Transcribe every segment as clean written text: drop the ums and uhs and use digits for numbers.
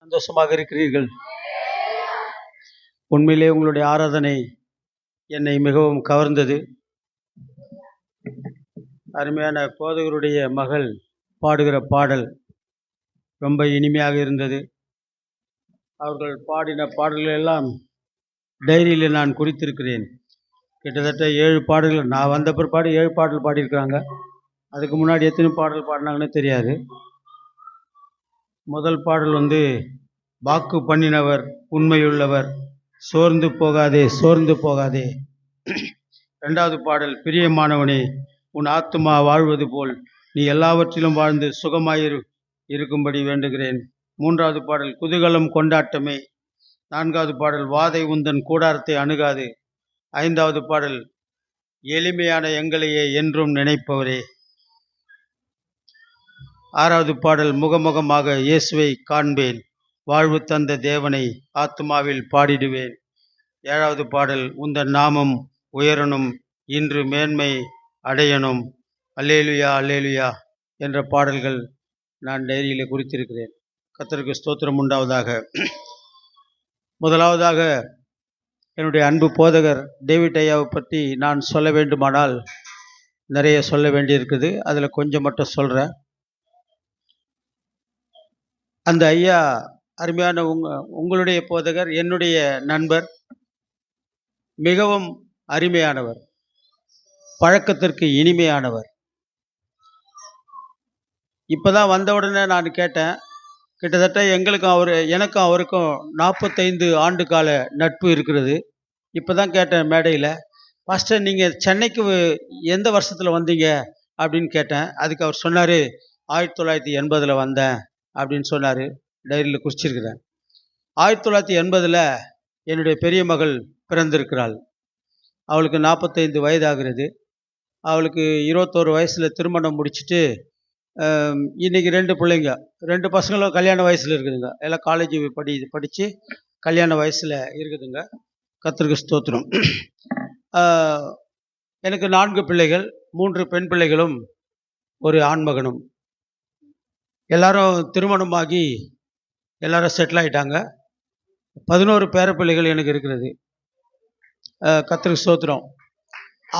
சந்தோஷமாக இருக்கிறீர்கள்? உண்மையிலே உங்களுடைய ஆராதனை என்னை மிகவும் கவர்ந்தது. அருமையான போதகருடைய மகள் பாடுகிற பாடல் ரொம்ப இனிமையாக இருந்தது. அவர்கள் பாடின பாடல்கள் எல்லாம் டைரியில் நான் குறித்திருக்கிறேன். கிட்டத்தட்ட 7 பாடல்கள். நான் வந்த பிற்பாடு 7 பாடல் பாடியிருக்கிறாங்க. அதுக்கு முன்னாடி எத்தனை பாடல் பாடினாங்கன்னு தெரியாது. முதல் பாடல் வாக்கு பண்ணினவர் உண்மையுள்ளவர், சோர்ந்து போகாதே சோர்ந்து போகாதே. ரெண்டாவது பாடல், பிரியமானவனே உன் ஆத்துமா வாழ்வது போல் நீ எல்லாவற்றிலும் வாழ்ந்து சுகமாயிரு இருக்கும்படி வேண்டுகிறேன். மூன்றாவது பாடல், குதூகலம் கொண்டாட்டமே. நான்காவது பாடல், வாதை உந்தன் கூடாரத்தை அணுகாது. ஐந்தாவது பாடல், எளிமையான எங்களையே என்றும் நினைப்பவரே. ஆறாவது பாடல், முகமுகமாக இயேசுவை காண்பேன், வாழ்வு தந்த தேவனை ஆத்மாவில் பாடிடுவேன். ஏழாவது பாடல், உந்தன் நாமம் உயரணும், இன்று மேன்மை அடையணும், அல்லேலுயா அல்லேலுயா என்ற பாடல்கள் நான் டைரியில் குறித்திருக்கிறேன். கர்த்தருக்கு ஸ்தோத்திரம் உண்டாவதாக. முதலாவதாக என்னுடைய அன்பு போதகர் டேவிட் ஐயாவை பற்றி நான் சொல்ல வேண்டுமானால் நிறைய சொல்ல வேண்டியிருக்குது. அதில் கொஞ்சம் மட்டும் சொல்கிறேன். அந்த ஐயா அருமையான உங்களுடைய போதகர், என்னுடைய நண்பர், மிகவும் அருமையானவர், பழக்கத்திற்கு இனிமையானவர். இப்போதான் வந்த உடனே நான் கேட்டேன். கிட்டத்தட்ட எனக்கும் அவருக்கும் 45 ஆண்டு கால நட்பு இருக்கிறது. இப்போ தான் கேட்டேன் மேடையில், பாஸ்டர் நீங்கள் சென்னைக்கு எந்த வருஷத்தில் வந்தீங்க அப்படின்னு கேட்டேன். அதுக்கு அவர் சொன்னார், 1980 வந்தேன் அப்படின்னு சொன்னார். டைரியில் குறிச்சிருக்கிறேன். 1980 என்னுடைய பெரிய மகள் பிறந்திருக்கிறாள். அவளுக்கு 45 வயதாகிறது. அவளுக்கு 21 வயசில் திருமணம் முடிச்சுட்டு இன்றைக்கி 2 பிள்ளைங்க, 2 பசங்களும் கல்யாண வயசில் இருக்குதுங்க. எல்லாம் காலேஜ் படித்து கல்யாண வயசில் இருக்குதுங்க. கர்த்தருக்கு ஸ்தோத்திரம். எனக்கு 4 பிள்ளைகள், 3 பெண் பிள்ளைகளும் ஒரு ஆண்மகனும். எல்லாரும் திருமணமாகி எல்லாரும் செட்டில் ஆகிட்டாங்க. 11 பேர பிள்ளைகள் எனக்கு இருக்கிறது. கர்த்தருக்கு ஸ்தோத்திரம்.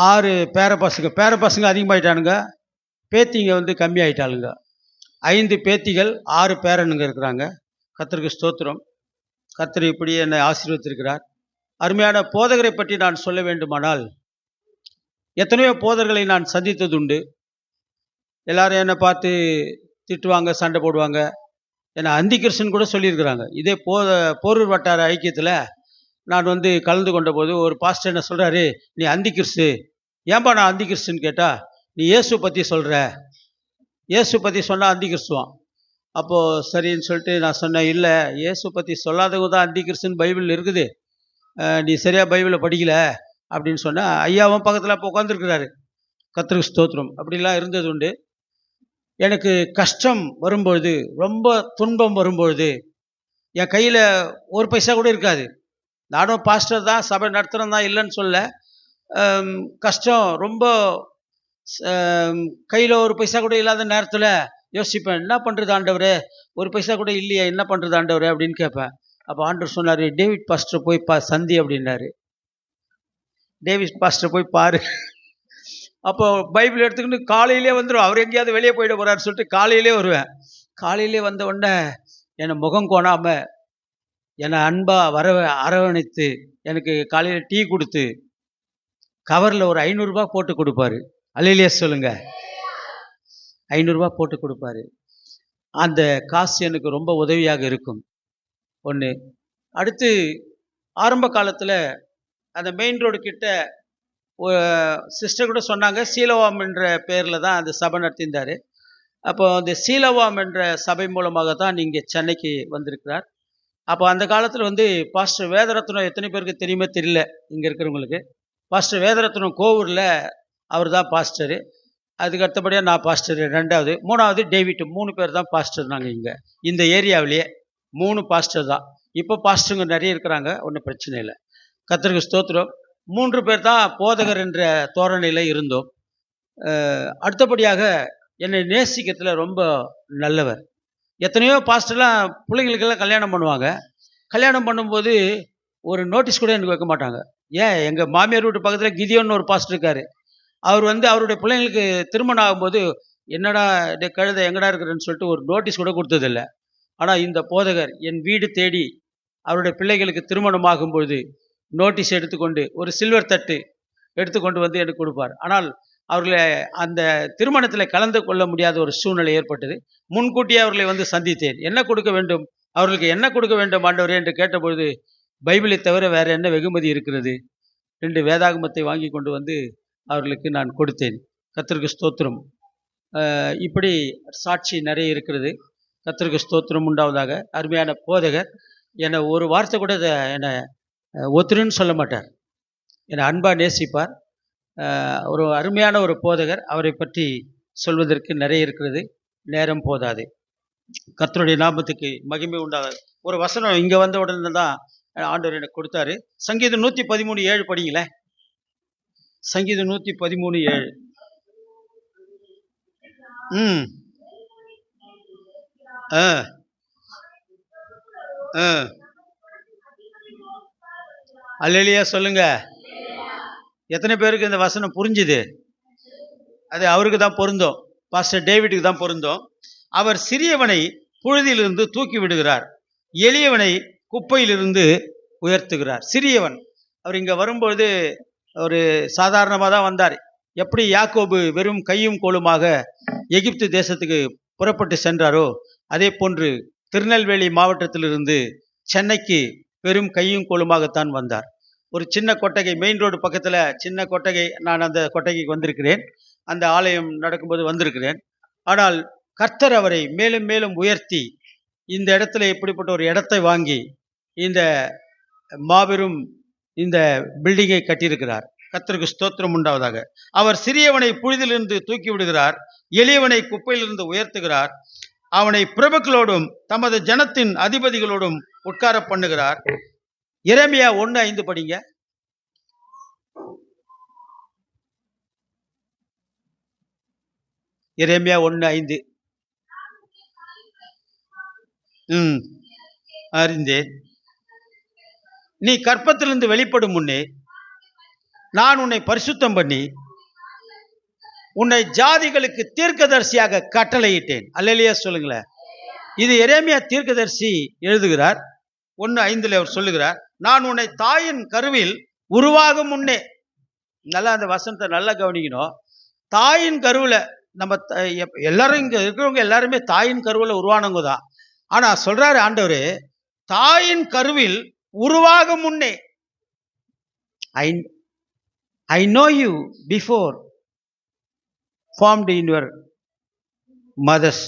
6 பேர பசங்க அதிகமாகிட்டானுங்க, பேத்திங்க கம்மியாயிட்டாளுங்க. 5 பேத்திகள், 6 பேரனுங்க இருக்கிறாங்க. கர்த்தருக்கு ஸ்தோத்திரம். கர்த்தர் இப்படி என்னை ஆசீர்வதித்திருக்கிறார். அருமையான போதகரை பற்றி நான் சொல்ல வேண்டுமானால், எத்தனையோ போதகர்களை நான் சந்தித்தது உண்டு. எல்லாரும் என்னை பார்த்து திட்டுவாங்க, சண்டை போடுவாங்க. என்னை அந்தி கிறிஸ்டன் கூட சொல்லியிருக்கிறாங்க. இதே போரூர் வட்டார ஐக்கியத்தில் நான் கலந்து கொண்ட போது ஒரு பாஸ்டர் என்ன சொல்கிறாரு, நீ அந்தி கிறிஸ்து. ஏன்பா நான் அந்தி கிறிஸ்துன்னு கேட்டால், நீ இயேசு பற்றி சொல்கிற, இயேசு பற்றி சொன்னால் அந்தி கிறிஸ்துவான். அப்போது சரின்னு சொல்லிட்டு நான் சொன்னேன், இல்லை இயேசு பற்றி சொல்லாதவங்க தான் அந்தி கிறிஸ்துன்னு பைபிளில் இருக்குது, நீ சரியாக பைபிளை படிக்கலை அப்படின்னு சொன்னேன். ஐயாவும் பக்கத்தில் அப்போ உட்காந்துருக்கிறாரு. கர்த்தருக்கு ஸ்தோத்திரம். அப்படிலாம் இருந்தது உண்டு. எனக்கு கஷ்டம் வரும்பொழுது, ரொம்ப துன்பம் வரும்பொழுது, என் கையில் ஒரு பைசா கூட இருக்காது. நானும் பாஸ்டர் தான், சபை நடத்துகிறோம் தான், இல்லைன்னு சொல்ல. கஷ்டம் ரொம்ப, கையில் ஒரு பைசா கூட இல்லாத நேரத்தில் யோசிப்பேன், என்ன பண்ணுறது ஆண்டவரே, ஒரு பைசா கூட இல்லையே, என்ன பண்ணுறது ஆண்டவரே அப்படின்னு கேட்பேன். அப்போ ஆண்டவர் சொன்னார், டேவிட் பாஸ்டர் போய் சந்தி அப்படின்னாரு. டேவிட் பாஸ்டர் போய் பாரு. அப்போ பைபிள் எடுத்துக்கிட்டு காலையிலே வந்துடும். அவர் எங்கேயாவது வெளியே போயிட போறாரு சொல்லிட்டு காலையிலே வருவேன். காலையிலே வந்த உடனே என்னை முகம் கோணாமல் என்னை அன்பா அரவணைத்து எனக்கு காலையில் டீ கொடுத்து கவரில் ஒரு 500 ரூபாய் போட்டு கொடுப்பாரு. அல்லேலூயா சொல்லுங்க. 500 ரூபாய் போட்டு கொடுப்பாரு. அந்த காசு எனக்கு ரொம்ப உதவியாக இருக்கும். ஒன்று. அடுத்து ஆரம்ப காலத்தில் அந்த மெயின் ரோடு கிட்ட சிஸ்டர் கூட சொன்னாங்க, சீலவாம் என்ற பேரில் தான் அந்த சபை நடத்தியிருந்தார். அப்போ அந்த சீலவாம் என்ற சபை மூலமாக தான் நீங்கள் சென்னைக்கு வந்திருக்கிறார். அப்போ அந்த காலத்தில் பாஸ்டர் வேதரத்னம், எத்தனை பேருக்கு தெரியுமே தெரியல இங்கே இருக்கிறவங்களுக்கு, பாஸ்டர் வேதரத்னம் கோவூரில் அவர் தான் பாஸ்டரு. அதுக்கு அடுத்தபடியாக நான் பாஸ்டர் 2வது, 3வது டேவிட். 3 பேர் தான் பாஸ்டர். நாங்கள் இங்கே இந்த ஏரியாவிலேயே 3 பாஸ்டர் தான். இப்போ பாஸ்டருங்க நிறைய இருக்கிறாங்க, ஒன்றும் பிரச்சனை இல்லை. கர்த்தருக்கு ஸ்தோத்திரம். 3 பேர் தான் போதகர் என்ற தோரணையில் இருந்தோம். அடுத்தபடியாக என்னை நேசிக்கிறதுல ரொம்ப நல்லவர். எத்தனையோ பாஸ்டர்லாம் பிள்ளைங்களுக்கெல்லாம் கல்யாணம் பண்ணுவாங்க. கல்யாணம் பண்ணும்போது ஒரு நோட்டீஸ் கூட எனக்கு வைக்க மாட்டாங்க. ஏன் எங்கள் மாமியார் வீட்டு பக்கத்தில் கிதியோன்னு ஒரு பாஸ்டர் இருக்கார். அவர் அவருடைய பிள்ளைங்களுக்கு திருமணம் ஆகும்போது, என்னடா டே கழுதை எங்கடா இருக்கிறேன்னு சொல்லிட்டு ஒரு நோட்டீஸ் கூட கொடுத்ததில்ல. ஆனால் இந்த போதகர் என் வீடு தேடி அவருடைய பிள்ளைகளுக்கு திருமணம் ஆகும்பொழுது நோட்டீஸ் எடுத்துக்கொண்டு ஒரு சில்வர் தட்டு எடுத்துக்கொண்டு வந்து எனக்கு கொடுப்பார். ஆனால் அவர்களை அந்த திருமணத்தில் கலந்து கொள்ள முடியாத ஒரு சூழ்நிலை ஏற்பட்டது. முன்கூட்டியே அவர்களை வந்து சந்தித்தேன். என்ன கொடுக்க வேண்டும், அவர்களுக்கு என்ன கொடுக்க வேண்டும் ஆண்டவரே என்று கேட்டபொழுது, பைபிளை தவிர வேற என்ன வெகுமதி இருக்கிறது? 2 வேதாகமத்தை வாங்கி கொண்டு வந்து அவர்களுக்கு நான் கொடுத்தேன். கர்த்தருக்கு ஸ்தோத்திரம். இப்படி சாட்சி நிறைய இருக்கிறது. கர்த்தருக்கு ஸ்தோத்திரம் உண்டாவதாக. அருமையான போதகர் என்னை ஒரு வார்த்தை கூட என்னை ஒத்துருன்னு சொல்ல மாட்டார். என்னை அன்பாக நேசிப்பார். ஒரு அருமையான ஒரு போதகர். அவரை பற்றி சொல்வதற்கு நிறைய இருக்கிறது, நேரம் போதாது. கர்த்தருடைய நாமத்துக்கு மகிமை உண்டாகாது. ஒரு வசனம் இங்கே வந்த உடனே தான் ஆண்டவர் எனக்கு கொடுத்தாரு. சங்கீதம் 113:7 படிங்களேன். சங்கீதம் 113:7. அல்லேலூயா சொல்லுங்க. எத்தனை பேருக்கு இந்த வசனம் புரிஞ்சுது? அது அவருக்கு தான் பொருந்தும். பாஸ்டர் டேவிட்டுக்கு தான் பொருந்தும். அவர் சிறியவனை புழுதியிலிருந்து தூக்கி விடுகிறார், எளியவனை குப்பையிலிருந்து உயர்த்துகிறார். சிறியவன் அவர் இங்கே வரும்பொழுது ஒரு சாதாரணமாக தான் வந்தார். எப்படி யாக்கோபு வெறும் கையும் கோலுமாக எகிப்து தேசத்துக்கு புறப்பட்டு சென்றாரோ, அதே போன்று திருநெல்வேலி மாவட்டத்திலிருந்து சென்னைக்கு வெறும் கையும் கோலுமாகத்தான் வந்தார். ஒரு சின்ன கொட்டகை, மெயின் ரோடு பக்கத்தில் சின்ன கொட்டகை. நான் அந்த கொட்டகைக்கு வந்திருக்கிறேன், அந்த ஆலயம் நடக்கும்போது வந்திருக்கிறேன். ஆனால் கர்த்தர் அவரை மேலும் மேலும் உயர்த்தி இந்த இடத்துல இப்படிப்பட்ட ஒரு இடத்தை வாங்கி இந்த மாபெரும் இந்த பில்டிங்கை கட்டியிருக்கிறார். கர்த்தருக்கு ஸ்தோத்திரம் உண்டாவதாக. அவர் சிறியவனை புழுதிலிருந்து தூக்கி விடுகிறார், எளியவனை குப்பையிலிருந்து உயர்த்துகிறார். அவனை பிரபுக்களோடும் தமது ஜனத்தின் அதிபதிகளோடும் உட்கார பண்ணுகிறார். எரேமியா 1:5 படிங்க. எரேமியா 1:5. அறிந்தேன். நீ கற்பத்திலிருந்து வெளிப்படும் முன்னே நான் உன்னை பரிசுத்தம் பண்ணி உன்னை ஜாதிகளுக்கு தீர்க்கதரிசியாக கட்டளையிட்டேன். அல்லேலூயா சொல்லுங்களேன். இது எரேமியா தீர்க்கதரிசி எழுதுகிறார். 1:5 அவர் சொல்லுகிறார், நான் உன்னை தாயின் கருவில் உருவாகும் முன்னே. நல்லா அந்த வசனத்தை நல்லா கவனிக்கணும். தாயின் கருவில் நம்ம எல்லாரும் இங்கே இருக்கிறவங்க எல்லாருமே தாயின் கருவில் உருவானவங்க தான். ஆனால் சொல்றாரு ஆண்டவர், தாயின் கருவில் உருவாகும் முன்னே I know you before formed in your mother's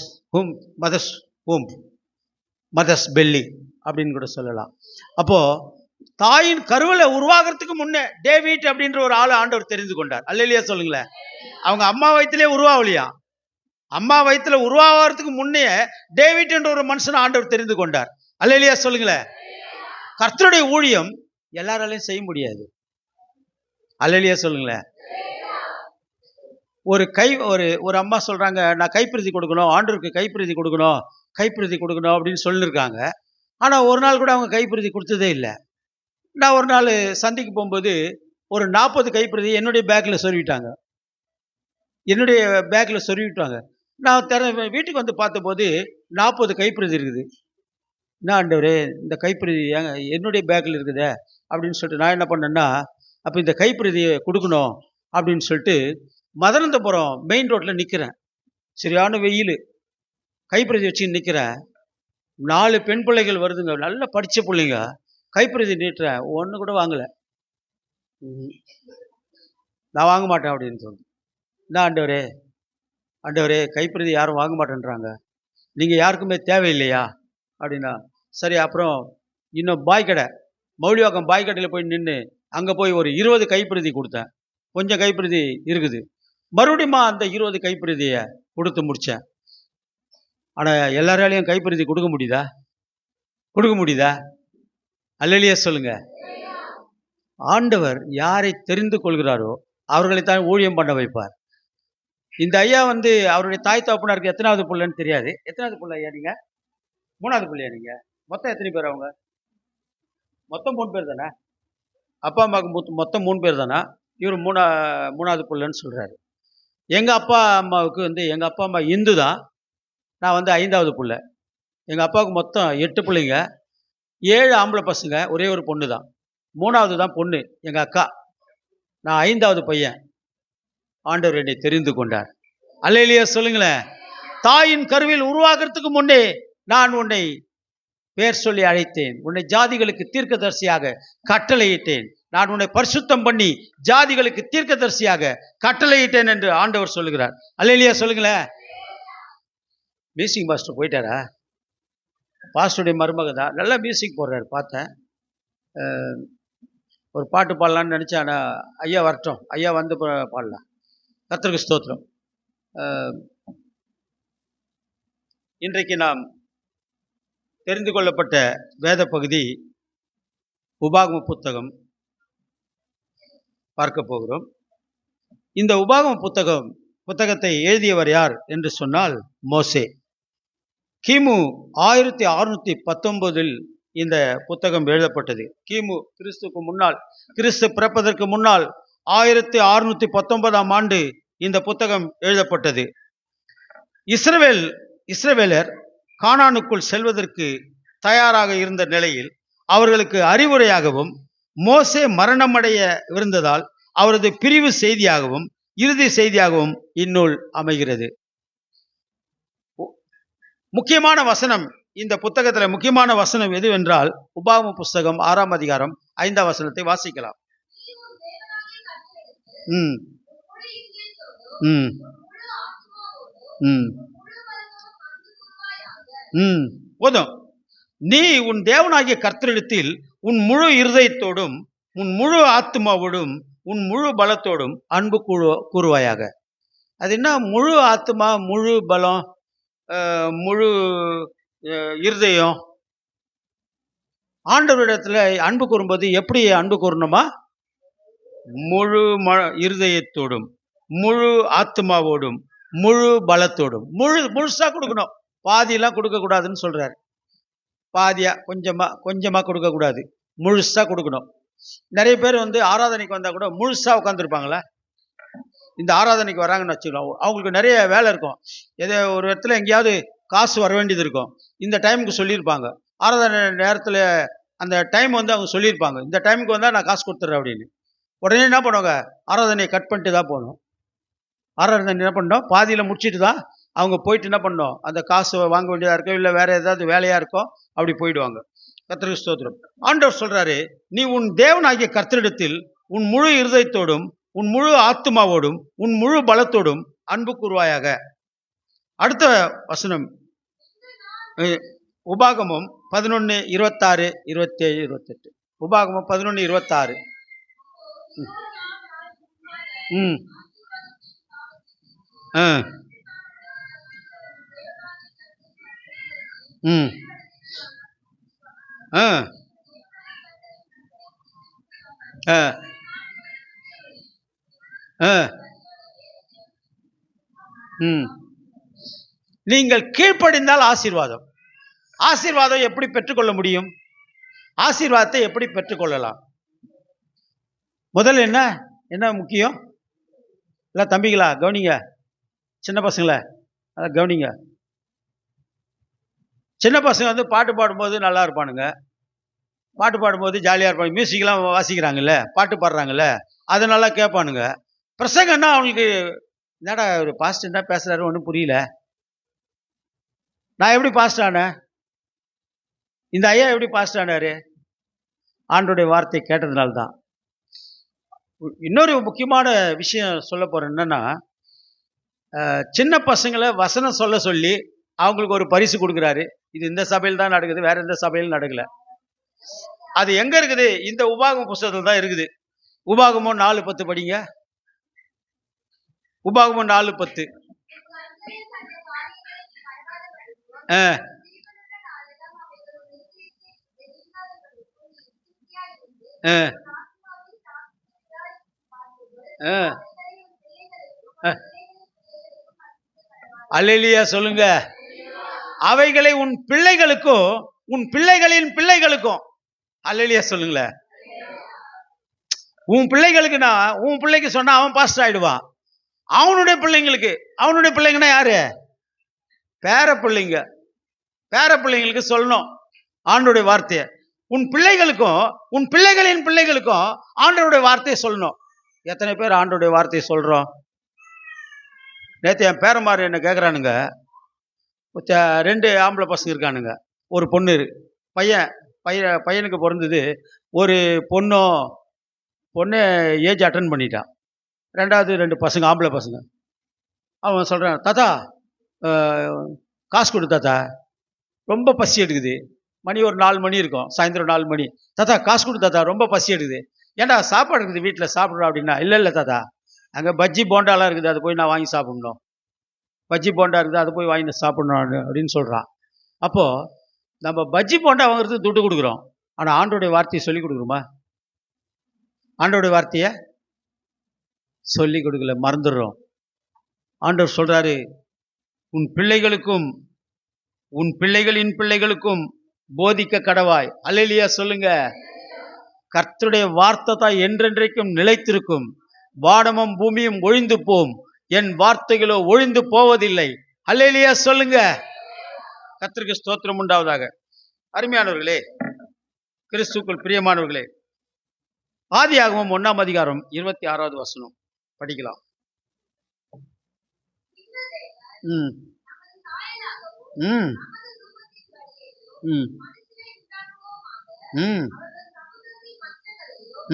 belly அப்படின்னு கூட சொல்லலாம். அப்போ தாயின் கருவில் உருவாகிறதுக்கு முன்னே டேவிட் அப்படின்ற ஒரு ஆளு ஆண்டவர் தெரிந்து கொண்டார். அல்லேலூயா சொல்லுங்களேன். அவங்க அம்மா வயிற்றிலே உருவாகலையா? அம்மா வயிற்றுல உருவாகிறதுக்கு முன்னே டேவிட் என்ற ஒரு மனுஷனை ஆண்டவர் தெரிந்து கொண்டார். அல்லேலூயா சொல்லுங்களேன். கர்த்தருடைய ஊழியம் எல்லாராலையும் செய்ய முடியாது. அல்லேலூயா சொல்லுங்களேன். ஒரு அம்மா சொல்றாங்க, நான் கைப்பிரதி கொடுக்கணும், ஆண்டவருக்கு கைப்பிரதி கொடுக்கணும் அப்படின்னு சொல்லியிருக்காங்க. ஆனால் ஒரு நாள் கூட அவங்க கைப்பிரதி கொடுத்ததே இல்லை. நான் ஒரு நாள் சந்தைக்கு போகும்போது ஒரு 40 கைப்பிரதி என்னுடைய பேக்கில் சொருவிட்டாங்க. நான் வீட்டுக்கு வந்து பார்த்தபோது 40 கைப்பிரதி இருக்குது. என்ன ஆண்டவரே, இந்த கைப்பிரதி என்னுடைய பேக்கில் இருக்குதே அப்படின்னு சொல்லிட்டு நான் என்ன பண்ணேன்னா, அப்போ இந்த கைப்பிரதியை கொடுக்கணும் அப்படின்னு சொல்லிட்டு மதுராந்தபுரம் மெயின் ரோட்டில் நிற்கிறேன். சரியான வெயில், கைப்பிரதி வச்சு நிற்கிறேன். 4 பெண் பிள்ளைகள் வருதுங்க, நல்லா படித்த பிள்ளைங்க. கைப்பிரதி நீட்டுறேன், ஒன்று கூட வாங்கலை. நான் வாங்க மாட்டேன் அப்படின்னு சொன்னேன். என்ன ஆண்டவரே கைப்பிரதி யாரும் வாங்க மாட்டேன்றாங்க, நீங்கள் யாருக்குமே தேவையில்லையா அப்படின்னா. சரி, அப்புறம் இன்னும் பாய்க்கடை, மௌலிவாக்கம் பாய்க்கடையில் போய் நின்று அங்கே போய் ஒரு 20 கைப்பிரதி கொடுத்தேன். கொஞ்சம் கைப்பிரதி இருக்குது. மறுபடியும் அந்த 20 கைப்பிரதியை கொடுத்து முடித்தேன். ஆனால் எல்லாராலையும் கைப்பிரதி கொடுக்க முடியுதா? அல்லேலூயா சொல்லுங்க. ஆண்டவர் யாரை தெரிந்து கொள்கிறாரோ அவர்களைத்தான் ஊழியம் பண்ண வைப்பார். இந்த ஐயா அவருடைய தாய் தகப்பனாருக்கு எத்தனாவது பிள்ளைன்னு தெரியாது. எத்தனாவது பிள்ளை ஐயா நீங்க? மூணாவது பிள்ளையா நீங்க? மொத்தம் எத்தனை பேர் அவங்க? மொத்தம் 3 பேர் தானே? அப்பா அம்மாவுக்கு மொத்தம் 3 பேர் தானா? இவர் மூணாவது பிள்ளைன்னு சொல்றாரு. எங்க அப்பா அம்மாவுக்கு எங்க அப்பா அம்மா இந்து தான். நான் 5வது புள்ள. எங்க அப்பாவுக்கு மொத்தம் 8 பிள்ளைங்க. 7 ஆம்பளை பசங்க, ஒரே ஒரு பொண்ணு தான். 3வது தான் பொண்ணு, எங்க அக்கா. நான் 5வது பையன். ஆண்டவர் என்னை தெரிந்து கொண்டார். அல்லேலூயா சொல்லுங்களேன். தாயின் கருவில் உருவாகிறதுக்கு முன்னே நான் உன்னை பேர் சொல்லி அழைத்தேன். உன்னை ஜாதிகளுக்கு தீர்க்கதரிசியாக கட்டளையிட்டேன். நான் உன்னை பரிசுத்தம் பண்ணி ஜாதிகளுக்கு தீர்க்கதரிசியாக கட்டளையிட்டேன் என்று ஆண்டவர் சொல்லுகிறார். அல்லேலூயா சொல்லுங்களேன். மியூசிக் மாஸ்டர் போயிட்டாரா? பாஸ்டருடைய மருமகன் தான். நல்லா மியூசிக் போடுறாரு பார்த்தேன். ஒரு பாட்டு பாடலான்னு நினச்சேன். ஆனால் ஐயா வரட்டும், ஐயா வந்து பாடலாம். கர்த்தருக்கு ஸ்தோத்திரம். இன்றைக்கு நாம் தெரிந்து கொள்ளப்பட்ட வேத பகுதி உபாகம புத்தகம் பார்க்க போகிறோம். இந்த உபாகம புத்தகத்தை எழுதியவர் யார் என்று சொன்னால் மோசே. கிமு 1619 இந்த புத்தகம் எழுதப்பட்டது. கிமு கிறிஸ்துக்கு முன்னால், கிறிஸ்து பிறப்பதற்கு முன்னால் 1619 ஆண்டு இந்த புத்தகம் எழுதப்பட்டது. இஸ்ரவேலர் கானானுக்குள் செல்வதற்கு தயாராக இருந்த நிலையில் அவர்களுக்கு அறிவுரையாகவும் மோசே மரணமடைய இருந்ததால் அவரது பிரிவு செய்தியாகவும் இறுதி செய்தியாகவும் இந்நூல் அமைகிறது. முக்கியமான வசனம், இந்த புத்தகத்தில் முக்கியமான வசனம் எதுவென்றால் உபாகம புஸ்தகம் 6ஆம் அதிகாரம் 5ஆம் வசனத்தை வாசிக்கலாம். போதும். நீ உன் தேவனாகிய கர்த்தரிடத்தில் உன் முழு இருதயத்தோடும் உன் முழு ஆத்மாவோடும் உன் முழு பலத்தோடும் அன்பு கூறுவாயாக. அது என்ன முழு ஆத்மா, முழு பலம், முழு இருதயம்? ஆண்டவரிடத்துல அன்பு கூறும்போது எப்படி அன்பு கூறணுமா? முழு இருதயத்தோடும் முழு ஆத்மாவோடும் முழு பலத்தோடும் முழுசா கொடுக்கணும். பாதியெல்லாம் கொடுக்க கூடாதுன்னு சொல்றாரு. பாதியா கொஞ்சமா கொடுக்க கூடாது, முழுசா கொடுக்கணும். நிறைய பேர் ஆராதனைக்கு வந்தா கூட முழுசா உட்காந்துருப்பாங்களா? இந்த ஆராதனைக்கு வராங்கன்னு வச்சுக்கலாம், அவங்களுக்கு நிறைய வேலை இருக்கும். ஏதோ ஒரு இடத்துல எங்கேயாவது காசு வர வேண்டியது இருக்கும். இந்த டைமுக்கு சொல்லியிருப்பாங்க. ஆராதனை நேரத்தில் அந்த டைம் அவங்க சொல்லியிருப்பாங்க, இந்த டைமுக்கு வந்தால் நான் காசு கொடுத்துட்றேன் அப்படின்னு. உடனே என்ன பண்ணுவாங்க? ஆராதனையை கட் பண்ணிட்டு தான் போகணும். ஆராதனை என்ன பண்ணோம்? பாதியில் முடிச்சுட்டு தான் அவங்க போயிட்டு என்ன பண்ணோம், அந்த காசு வாங்க வேண்டியதாக இருக்கோ இல்லை வேற ஏதாவது வேலையாக இருக்கோ அப்படி போயிடுவாங்க. கர்த்தருக்கு ஸ்தோத்திரம். ஆண்டவர் சொல்றாரு, நீ உன் தேவனாகிய கர்த்தரிடத்தில் உன் முழு இருதயத்தோடும் உன் முழு ஆத்மாவோடும் உன் முழு பலத்தோடும் அன்பு கூறுவாயாக. அடுத்த வசனம் உபாகமம் 11:26-27-28. உபாகமம் 11:26. நீங்கள் கீழ்ப்படிந்தால் ஆசீர்வாதம். ஆசீர்வாதம் எப்படி பெற்றுக்கொள்ள முடியும்? ஆசீர்வாதத்தை எப்படி பெற்றுக்கொள்ளலாம்? முதல்ல என்ன முக்கியம்? இல்லை தம்பிங்களா கவனிங்க, சின்ன பசங்களா அதான் கவனிங்க. சின்ன பசங்க பாட்டு பாடும்போது நல்லா இருப்பானுங்க, பாட்டு பாடும்போது ஜாலியாக இருப்பாங்க, மியூசிக்லாம் வாசிக்கிறாங்கல்ல, பாட்டு பாடுறாங்கல்ல, அதை நல்லா கேட்பானுங்க. பிரசங்கன்னா அவங்களுக்கு என்னடா ஒரு பாஸ்டர் என்ன பேசுறாரு ஒன்றும் புரியல, நான் எப்படி பாஸ்டர் ஆனேன், இந்த ஐயா எப்படி பாஸ்டர் ஆனாரு? ஆண்டோடைய வார்த்தை கேட்டதுனால தான். இன்னொரு முக்கியமான விஷயம் சொல்ல போறேன். என்னன்னா, சின்ன பசங்களை வசனம் சொல்ல சொல்லி அவங்களுக்கு ஒரு பரிசு கொடுக்குறாரு. இது இந்த சபையில் தான் நடக்குது, வேற எந்த சபையிலும் நடக்கல. அது எங்க இருக்குது? இந்த உபாகம புஸ்தகத்தில் தான் இருக்குது. உபாகமம் 4:10 படிங்க. உபாகமம் 4:10. அல்லேலூயா சொல்லுங்க. அவைகளை உன் பிள்ளைகளுக்கும் உன் பிள்ளைகளின் பிள்ளைகளுக்கும். அல்லேலூயா சொல்லுங்களேன். உன் பிள்ளைகளுக்குன்னா உன் பிள்ளைக்கு சொன்னா அவன் பாஸ்டர் ஆயிடுவான். அவனுடைய பிள்ளைங்கன்னா யாரு? பேர பிள்ளைங்க. பேர பிள்ளைங்களுக்கு சொல்லணும் ஆண்டவருடைய வார்த்தையை. உன் பிள்ளைகளுக்கும் உன் பிள்ளைகளின் பிள்ளைகளுக்கும் ஆண்டவருடைய வார்த்தையை சொல்லணும். எத்தனை பேர் ஆண்டவருடைய வார்த்தையை சொல்றோம்? நேற்று என் பேரமாரு என்ன கேட்குறானுங்க, 2 ஆம்பளை பசங்க இருக்கானுங்க, ஒரு பொண்ணு பையனுக்கு பிறந்தது. ஒரு பொண்ணு ஏஜ் அட்டன் பண்ணிட்டான். 2வது 2 பசங்க ஆம்பளை பசங்க. அவன் சொல்கிறான், தாத்தா காசு கொடு தாத்தா, ரொம்ப பசி எடுக்குது. மணி ஒரு 4 மணி இருக்கும், சாயந்தரம் 4 மணி. தாத்தா காசு கொடு தாத்தா, ரொம்ப பசி எடுக்குது. ஏன்டா சாப்பாடு இருக்குது வீட்டில் சாப்பிட்றோம் அப்படின்னா, இல்லை தாத்தா அங்கே பஜ்ஜி போண்டாலாம் இருக்குது, அதை போய் நான் வாங்கி சாப்பிட்ணும். பஜ்ஜி போண்டா இருக்குது, அதை போய் வாங்கி சாப்பிட்ணும் அப்படின்னு சொல்கிறான். அப்போது நம்ம பஜ்ஜி போண்டா வாங்குறதுக்கு துட்டு கொடுக்குறோம், ஆனால் ஆண்டோடைய வார்த்தையை சொல்லி கொடுக்குறோமா? ஆண்டோடைய வார்த்தையை சொல்லி கொடுக்கல, மறந்துடுறோம். ஆண்டவர் சொல்றாரு, உன் பிள்ளைகளுக்கும் உன் பிள்ளைகளின் பிள்ளைகளுக்கும் போதிக்க கடவாய். அல்லேலூயா சொல்லுங்க. கர்த்தருடைய வார்த்தை தான் என்றென்றைக்கும் நிலைத்திருக்கும். வானமும் பூமியும் ஒழிந்து போம், என் வார்த்தைகளோ ஒழிந்து போவதில்லை. அல்லேலூயா சொல்லுங்க. கர்த்தருக்கு ஸ்தோத்திரம் உண்டாவதாக. அருமையானவர்களே, கிறிஸ்துவுக்குள் பிரியமானவர்களே, ஆதியாகமம் 1ஆம் அதிகாரம் 26வது வசனம் படிக்கலாம். ம் ம் ம் ம்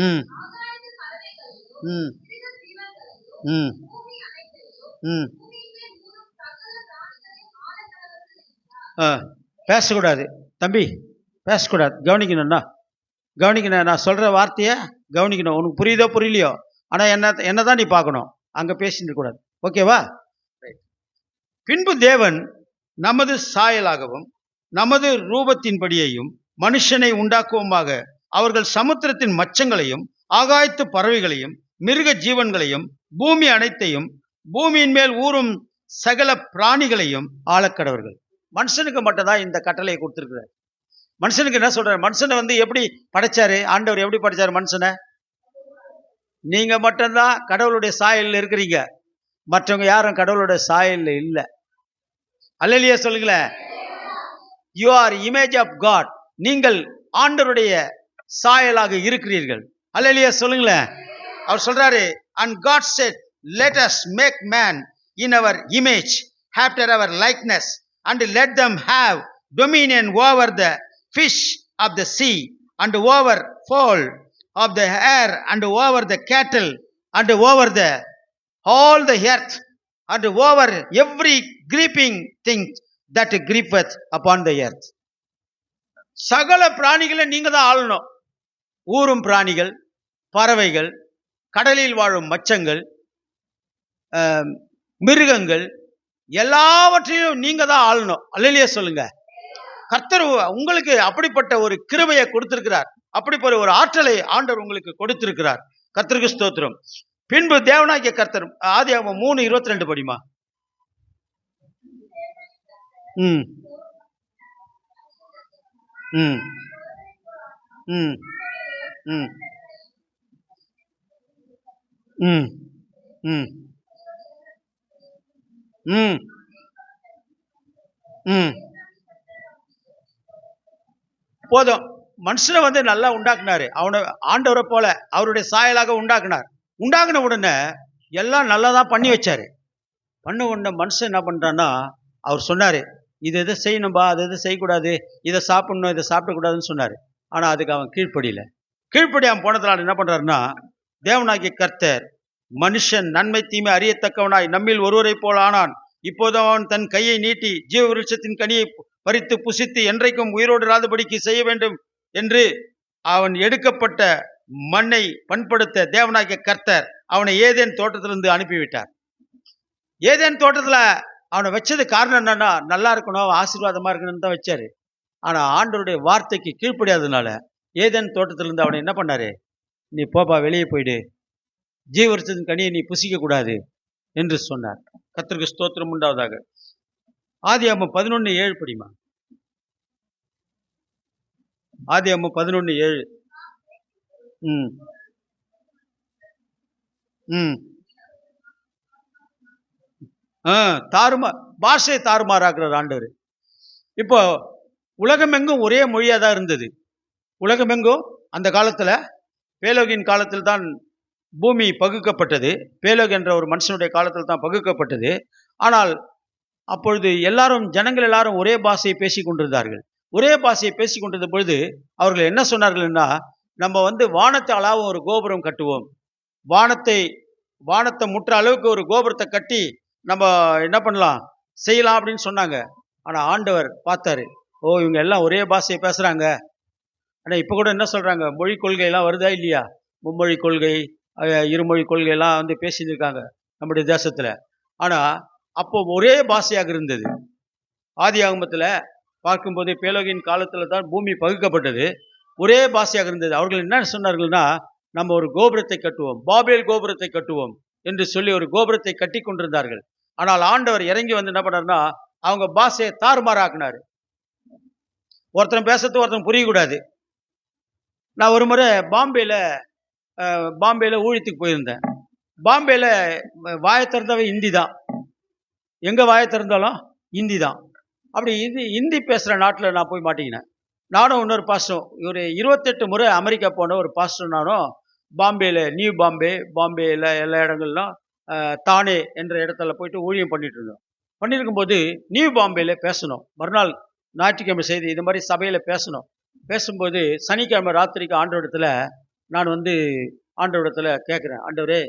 ம் ம் ம் ம் பேசக்கூடாது தம்பி, பேசக்கூடாது. கவனிக்கணும்னா கவனிக்கணும். நான் சொல்கிற வார்த்தையை கவனிக்கணும். உனக்கு புரியுதோ புரியலையோ, ஆனால் என்ன தான் நீ பார்க்கணும், அங்கே பேசிட்டு கூடாது. ஓகேவா? பின்பு தேவன் நமது சாயலாகவும் நமது ரூபத்தின்படியையும் மனுஷனை உண்டாக்குவோமாக, அவர்கள் சமுத்திரத்தின் மச்சங்களையும் ஆகாயத்து பறவைகளையும் மிருக ஜீவன்களையும் பூமி அனைத்தையும் பூமியின் மேல் ஊறும் சகல பிராணிகளையும் ஆளக்கடவர்கள். மனுஷனுக்கு மட்டும்தான் இந்த கட்டளையை கொடுத்திருக்கிறார். மனுஷனுக்கு என்ன சொல்றாரு? மனுஷனை எப்படி படைச்சாரு? ஆண்டவர் எப்படி படைச்சாரு மனுஷனை? நீங்க மட்டும்தான் கடவுளுடைய சாயலில் இருக்கிறீங்க, மற்றவங்க யாரும் கடவுளுடைய சாயலில் இல்லை. அல்லேலூயா சொல்லுங்களேன். You are image of God. நீங்கள் ஆண்டவருடைய சாயலாக இருக்கிறீர்கள். அல்லேலூயா சொல்லுங்களேன். அவர் சொல்றாரு, and God said, let us make man in our image after our likeness, and let them have dominion over the fish of the sea, and over fowl of the air, and over the cattle, and over the all the earth, and over every creeping thing that creepeth upon the earth. சகல பிராணிகளை நீங்க தான் ஆளணும். ஊரும் பிராணிகள், பறவைகள், கடலில் வாழும் மச்சங்கள், மிருகங்கள், எல்லாவற்றையும் நீங்க தான் ஆளணும். அல்லேலூயா சொல்லுங்க. கர்த்தர் உங்களுக்கு அப்படிப்பட்ட ஒரு கிருபையை கொடுத்திருக்கிறார். அப்படிப்பட்ட ஒரு ஆற்றலை ஆண்டவர் உங்களுக்கு கொடுத்திருக்கிறார். கர்த்தருக்கு ஸ்தோத்திரம். பின்பு தேவனாகிய கர்த்தர், ஆதியாகமம் 3:22 படிமா. ம் ம் ம் ம் ம் ம் ம் ம் போதும். மனுஷனை நல்லா உண்டாக்குனாரு. அவனை ஆண்டவரை போல அவருடைய சாயலாக உண்டாக்குனார். உண்டாக்குன உடனே எல்லாம் நல்லா தான் பண்ணி வச்சாரு. பண்ண உடனே மனுஷன் என்ன பண்றான்னா, அவர் சொன்னாரு, இது எதை செய்யணும்பா, அது எது செய்யக்கூடாது, இதை சாப்பிடணும், இதை சாப்பிடக்கூடாதுன்னு சொன்னாரு. ஆனா அதுக்கு அவன் கீழ்ப்படியில. கீழ்ப்படியாம போனதுனால என்ன பண்றாருன்னா, தேவனாகிய கர்த்தர் மனுஷன் நன்மை தீமை அறியத்தக்கவனாய் நம்மில் ஒருவரை போல ஆனான். இப்போது அவன் தன் கையை நீட்டி ஜீவ விருட்சத்தின் கனியை பறித்து புசித்து என்றைக்கும் உயிரோடு இராதபடிக்கு செய்ய வேண்டும் என்று அவன் எடுக்கப்பட்ட மண்ணை பண்படுத்த தேவனாகிய கர்த்தர் அவனை ஏதேன் தோட்டத்திலிருந்து அனுப்பிவிட்டார். ஏதேன் தோட்டத்துல அவனை வச்சது காரணம் என்னன்னா, நல்லா இருக்கணும், ஆசீர்வாதமா இருக்கணும்னு தான் வச்சாரு. ஆனா ஆண்டவருடைய வார்த்தைக்கு கீழ்ப்படியாததுனால ஏதேன் தோட்டத்திலிருந்து அவனை என்ன பண்ணாரு, நீ போப்பா, வெளியே போயிடு, ஜீவவிருட்சத்தின் கனியை நீ புசிக்க கூடாது என்று சொன்னார். கர்த்தருக்கு ஸ்தோத்திரம் உண்டாவதாக. ஆதியாகமம் 11:7 படிமா. ஆதியாகமம் 11:7. ம் ம் பாஷையை தாறுமாறாக்குறார் ஆண்டவர். இப்போ உலகமெங்கும் ஒரே மொழியா தான் இருந்தது. உலகமெங்கும் அந்த காலத்துல, பேலோகின் காலத்தில் தான் பூமி பகுக்கப்பட்டது. பேலோக் என்ற ஒரு மனுஷனுடைய காலத்தில் தான் பகுக்கப்பட்டது. ஆனால் அப்பொழுது ஜனங்கள் எல்லாரும் ஒரே பாஷையை பேசிக் கொண்டிருந்தார்கள். ஒரே பாஷையை பேசிக் கொண்டிருந்த பொழுது அவர்கள் என்ன சொன்னார்கள்னா, நம்ம வானத்தை அளவும் ஒரு கோபுரம் கட்டுவோம். வானத்தை முற்ற அளவுக்கு ஒரு கோபுரத்தை கட்டி நம்ம என்ன பண்ணலாம், செய்யலாம் அப்படின்னு சொன்னாங்க. ஆனா ஆண்டவர் பார்த்தாரு, இவங்க எல்லாம் ஒரே பாஷையை பேசுறாங்க. ஆனா இப்ப கூட என்ன சொல்றாங்க, மொழி கொள்கை எல்லாம் வருதா இல்லையா? மும்மொழி கொள்கை, இருமொழி கொள்கை எல்லாம் பேசிட்டு இருக்காங்க நம்முடைய தேசத்துல. ஆனா அப்போ ஒரே பாஷையாக இருந்தது. ஆதி ஆகமத்துல பார்க்கும்போது பேலோகின் காலத்துல தான் பூமி பகுக்கப்பட்டது. ஒரே பாஷையாக இருந்தது. அவர்கள் என்ன சொன்னார்கள்னா, நம்ம ஒரு கோபுரத்தை கட்டுவோம், பாபேல் கோபுரத்தை கட்டுவோம் என்று சொல்லி ஒரு கோபுரத்தை கட்டி கொண்டிருந்தார்கள். ஆனால் ஆண்டவர் இறங்கி என்ன பண்ணார்னா, அவங்க பாஷையை தாறுமாறாக்குனாரு. ஒருத்தன் பேசுறது ஒருத்தன் புரியக்கூடாது. நான் ஒரு முறை பாம்பேல ஊழியத்துக்கு போயிருந்தேன். பாம்பேல வாயை திறந்தவன் ஹிந்தி தான். எங்க வாயை திறந்தாலும் ஹிந்தி தான். அப்படி ஹிந்தி பேசுற நாட்டில் நான் போய் மாட்டிக்கினேன். நானும் இன்னொரு பாஸ்டரும், ஒரு 28 முறை அமெரிக்கா போன ஒரு பாஸ்டர் நானும் பாம்பேல, நியூ பாம்பேல எல்லா இடங்கள்லாம் தானே என்ற இடத்துல போயிட்டு ஊழியம் பண்ணிட்டு இருந்தோம். பண்ணியிருக்கும்போது நியூ பாம்பேல பேசணும். மறுநாள் ஞாயிற்றுக்கிழமை செய்தி இது மாதிரி சபையில பேசணும். பேசும்போது சனிக்கிழமை ராத்திரிக்கு ஆண்டவரிடத்துல நான் ஆண்டவரிடத்துல கேட்குறேன், ஆண்டவரே,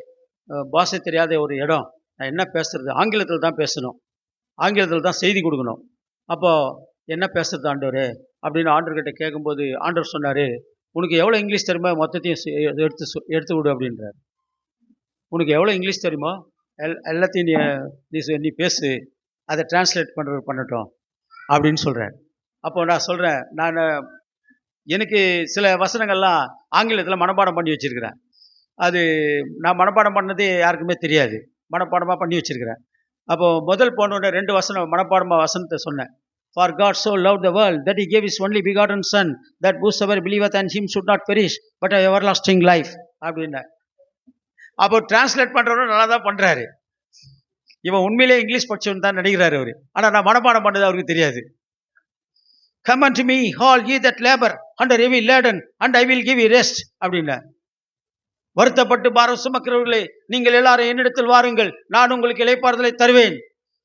பாஷை தெரியாத ஒரு இடம், நான் என்ன பேசுறது? ஆங்கிலத்தில் தான் பேசணும், ஆங்கிலத்தில் தான் செய்தி கொடுக்கணும். அப்போ என்ன பேசுறது ஆண்டவரே அப்படின்னு ஆண்டவர்கிட்ட கேட்கும்போது ஆண்டவர் சொன்னாரு, உனக்கு எவ்வளோ இங்கிலீஷ் தெரியுமோ மொத்தத்தையும் எடுத்து விடு அப்படின்றார். உனக்கு எவ்வளோ இங்கிலீஷ் தெரியுமோ எல்லாத்தையும் நீ பேசு, அதை டிரான்ஸ்லேட் பண்ணட்டும் அப்படின்னு சொல்கிறேன். அப்போ நான் சொல்கிறேன், எனக்கு சில வசனங்கள்லாம் ஆங்கிலத்தில் மனப்பாடம் பண்ணி வச்சிருக்கிறேன். அது நான் மனப்பாடம் பண்ணது யாருக்குமே தெரியாது, மனப்பாடமாக பண்ணி வச்சிருக்கிறேன். அப்போ முதல் போனோட 2 வசனத்தை சொன்னேன். For God so loved the world that he gave his only begotten son, that whosoever believeth on him should not perish but have everlasting life அப்படின்னா. அப்போ டிரான்ஸ்லேட் பண்றவரும் நல்லா தான் பண்றாரு. இவன் உண்மையிலே இங்கிலீஷ் படிச்சவன் தான் நினைக்கிறாரு அவரு. ஆனா நான் மனப்பாடம் பண்ணது அவருக்கு தெரியாது. Come unto me all ye that labor and are heavy laden and I will give you rest அப்படின்னா. வருத்தப்பட்டு பாரம் சுமக்கிறவர்களே, நீங்கள் எல்லாரும் என்னிடத்தில் வாருங்கள், நான் உங்களுக்கு இளைப்பாறுதலை தருவேன்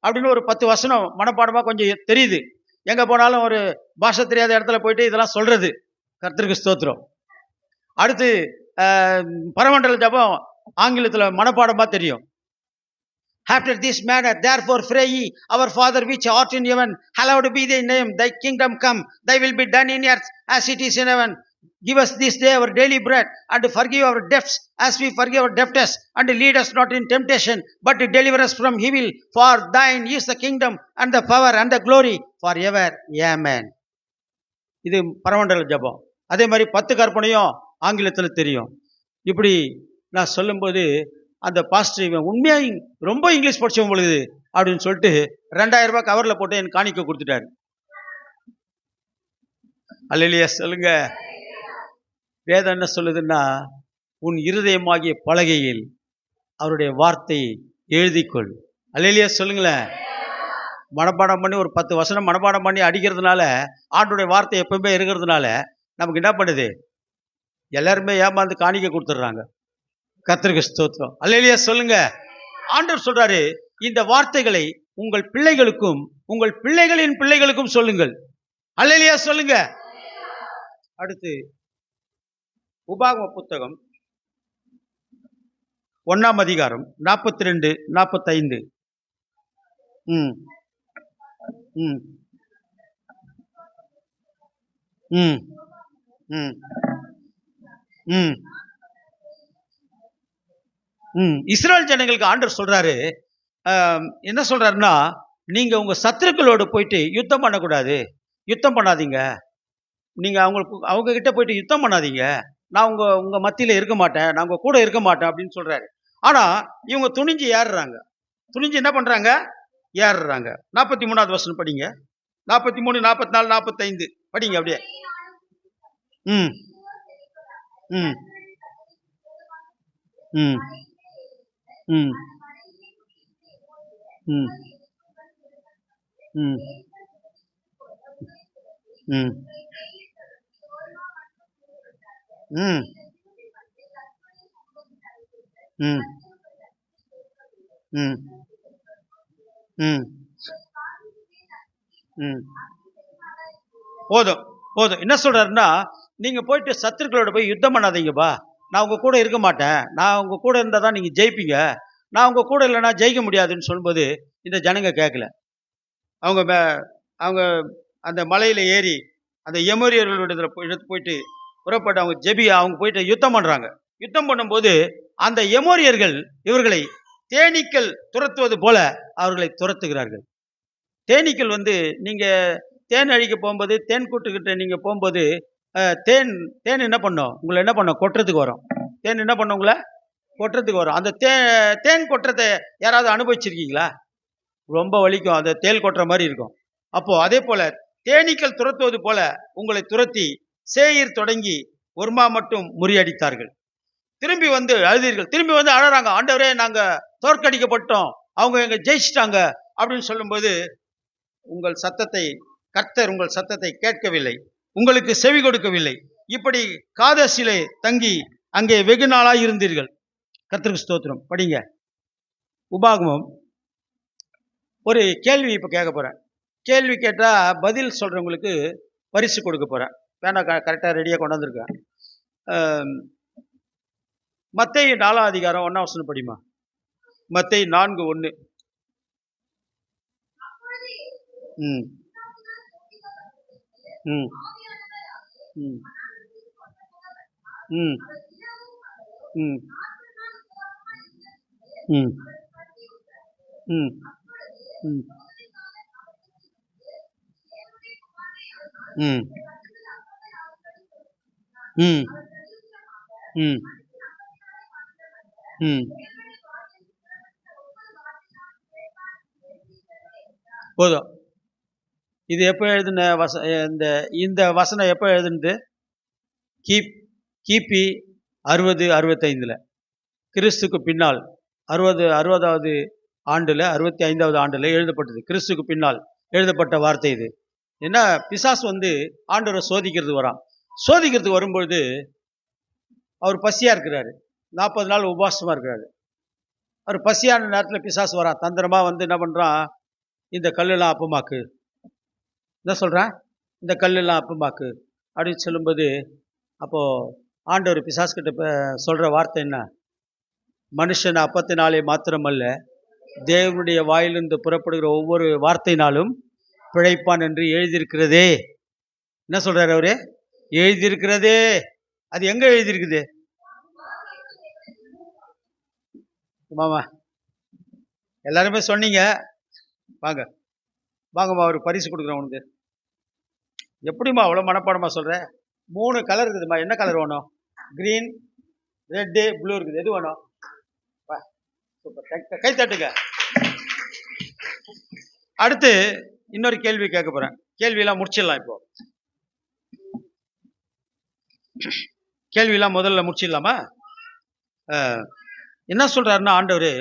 அப்படின்னு ஒரு 10 வசனம் மனப்பாடமா கொஞ்சம் தெரியுது. எங்க போனாலும் ஒரு பாஷை தெரியாத இடத்துல போயிட்டு இதெல்லாம் சொல்றது. கர்த்தருக்கு ஸ்தோத்திரம். அடுத்து பரமண்டல ஜபம் ஆங்கிலத்துல மனப்பாடமா தெரியும். After this manner therefore pray ye, our Father which art in heaven, hallowed be thy name, thy kingdom come, thy will be done in earth as it is in heaven. Give us this day our daily bread, and forgive our debts as we forgive our debtors, and lead us not in temptation, but deliver us from evil. For thine is the kingdom and the power and the glory forever. Amen. இது பரமண்டல ஜபம். அதே மாதிரி 10 கற்பனையும் ஆங்கிலத்தில் தெரியும். இப்படி நான் சொல்லும்போது அந்த பாஸ்டர், இவன் உண்மையாக ரொம்ப இங்கிலீஷ் படிச்சவன் பொழுது அப்படின்னு சொல்லிட்டு 2000 ரூபாய் கவரில் போட்டு என் காணிக்க கொடுத்துட்டாரு. அல்லேலூயா சொல்லுங்க. வேதம் என்ன சொல்லுதுன்னா, உன் இருதயமாகிய பலகையில் அவருடைய வார்த்தையை எழுதிக்கொள். அல்லேலூயா சொல்லுங்களேன். மனப்பாடம் பண்ணி ஒரு 10 வசனம் மனப்பாடம் பண்ணி அடிக்கிறதுனால, ஆண்டோடைய வார்த்தை எப்பவுமே இருக்கிறதுனால நமக்கு என்ன பண்ணுது, எல்லாருமே ஏமாந்து காணிக்க கொடுத்துட்றாங்க. கர்த்தருக்கு ஸ்தோத்திரம். அல்லேலூயா சொல்லுங்க. ஆண்டவர் சொல்றாரு, இந்த வார்த்தைகளை உங்கள் பிள்ளைகளுக்கும் உங்கள் பிள்ளைகளின் பிள்ளைகளுக்கும் சொல்லுங்கள். அல்லேலூயா சொல்லுங்க. அடுத்து உபாகம புத்தகம் 1ஆம் அதிகாரம் 42, 45. ம் ம் ம் ம் ம் இஸ்ரவேல் ஜனங்களுக்கு ஆண்டவர் சொல்றாரு, என்ன சொல்றாருன்னா, நீங்க உங்க சத்துருக்களோடு போயிட்டு யுத்தம் பண்ணக்கூடாது, யுத்தம் பண்ணாதீங்க. நீங்க அவங்க கிட்ட போயிட்டு யுத்தம் பண்ணாதீங்க. நான் உங்க மத்தியில இருக்க மாட்டேன், நான் உங்க கூட இருக்க மாட்டேன் அப்படின்னு சொல்றாரு. ஆனா இவங்க துணிஞ்சு ஏறுறாங்க. துணிஞ்சு என்ன பண்றாங்க, ஏறுறாங்க. 43வது வசனம் படிங்க. 43, 44, 45 படிங்க அப்படியே. ம் ம் ம் ம் ம் ம் ம் ம் ம் ம் ம் ம் போதும் போதும். என்ன சொல்றாருன்னா, நீங்க போயிட்டு சத்துருக்களோட போய் யுத்தம் பண்ணாதீங்கப்பா. நான் உங்க கூட இருக்க மாட்டேன். நான் உங்க கூட இருந்தா தான் நீங்க ஜெயிப்பீங்க. நான் உங்க கூட இல்லைன்னா ஜெயிக்க முடியாதுன்னு சொல்லும்போது, இந்த ஜனங்க கேட்கல. அவங்க அவங்க அந்த மலையில ஏறி அந்த எமோரியர்களோட இடத்துல போயிட்டு புறப்பட்டு அவங்க போயிட்டு யுத்தம் பண்றாங்க. யுத்தம் பண்ணும்போது அந்த எமோரியர்கள் இவர்களை தேனீக்கள் துரத்துவது போல அவர்களை துரத்துகிறார்கள். தேனீக்கள் நீங்க தேன் அழிக்க போகும்போது தேன் கூட்டுக்கிட்ட நீங்க போகும்போது தேன் தேன் என்ன பண்ணும், உங்களை என்ன பண்ணும், கொட்டுறதுக்கு வரும். தேன் என்ன பண்ணும், உங்களை கொட்டுறதுக்கு வரும். அந்த தேன் கொட்டுறதை யாராவது அனுபவிச்சிருக்கீங்களா? ரொம்ப வலிக்கும். அந்த தேள் கொட்டுற மாதிரி இருக்கும். அப்போ அதே போல தேனீக்கள் துரத்துவது போல உங்களை துரத்தி சேயீர் தொடங்கி ஒர்மா மட்டும் முறியடித்தார்கள். திரும்பி அழுதீர்கள். திரும்பி அழறாங்க. ஆண்டவரே, நாங்க தோற்கடிக்கப்பட்டோம், அவங்க எங்க ஜெயிச்சிட்டாங்க அப்படின்னு சொல்லும்போது, கர்த்தர் உங்கள் சத்தத்தை கேட்கவில்லை, உங்களுக்கு செவி கொடுக்கவில்லை. இப்படி காதேசிலே தங்கி அங்கே வெகு நாளாய் இருந்தீர்கள். கர்த்தருக்கு ஸ்தோத்திரம். படிங்க. உபாகமம். ஒரு கேள்வி இப்ப கேட்க போறேன். கேள்வி கேட்டா பதில் சொல்றவங்களுக்கு பரிசு கொடுக்க போறேன். வேணா கரெக்டா ரெடியா கொண்டு வந்திருக்கேன். மத்தேயு 4ஆம் அதிகாரம் 1ஆம் வசனம் படிமா. மத்தேயு 4:1. ம் ம் ம் ம் ம் ம் ம் ம் ம் ம் ம் ம் போதும். இது எப்ப எழுதின இந்த இந்த வசனம் எப்ப எழுதுனது? கிபி 60-65 கிறிஸ்துக்கு பின்னால் 60வது ஆண்டுல 65வது ஆண்டுல எழுதப்பட்டது. கிறிஸ்துக்கு பின்னால் எழுதப்பட்ட வார்த்தை இது. என்ன, பிசாசு ஆண்டவரை சோதிக்கிறதுக்கு வரான். சோதிக்கிறதுக்கு வரும்பொழுது அவர் பசியா இருக்கிறாரு. 40 நாள் உபவாசமா இருக்கிறாரு. அவர் பசியான நேரத்தில் பிசாசு வரான். தந்திரமா என்ன பண்றான், இந்த கல்லெல்லாம் அப்பமாக்கு. என்ன சொல்றான், இந்த கல்லெல்லாம் அப்பமாக்கு அப்படின்னு சொல்லும்போது, அப்போ ஆண்டவர் பிசாசு கிட்ட சொல்ற வார்த்தை என்ன? மனுஷன் அப்பத்தினாலே மாத்திரமல்ல, தேவனுடைய வாயிலிருந்து புறப்படுகிற ஒவ்வொரு வார்த்தையினாலும் பிழைப்பான் என்று எழுதியிருக்கிறதே. என்ன சொல்றாரு அவரு? எழுதியிருக்கிறதே. அது எங்க எழுதியிருக்குது மாமா? எல்லாருமே சொன்னீங்க. வாங்க வாங்கம்மா, ஒரு பரிசு கொடுக்குறேன் உனக்கு. எப்படிம்மா அவ்வளோ மனப்பாடமா சொல்ற? 3 கலர் இருக்குதுமா. என்ன கலர் வேணும்? கிரீன், ரெட்டு, ப்ளூ இருக்குது. எது வேணும்? சூப்பர், கை தட்டுங்க. அடுத்து இன்னொரு கேள்வி கேட்க போறேன். கேள்வியெல்லாம் முடிச்சிடலாம். இப்போ கேள்வியெல்லாம் முதல்ல முடிச்சிடலாமா? என்ன சொல்றாருன்னா ஆண்டவர்,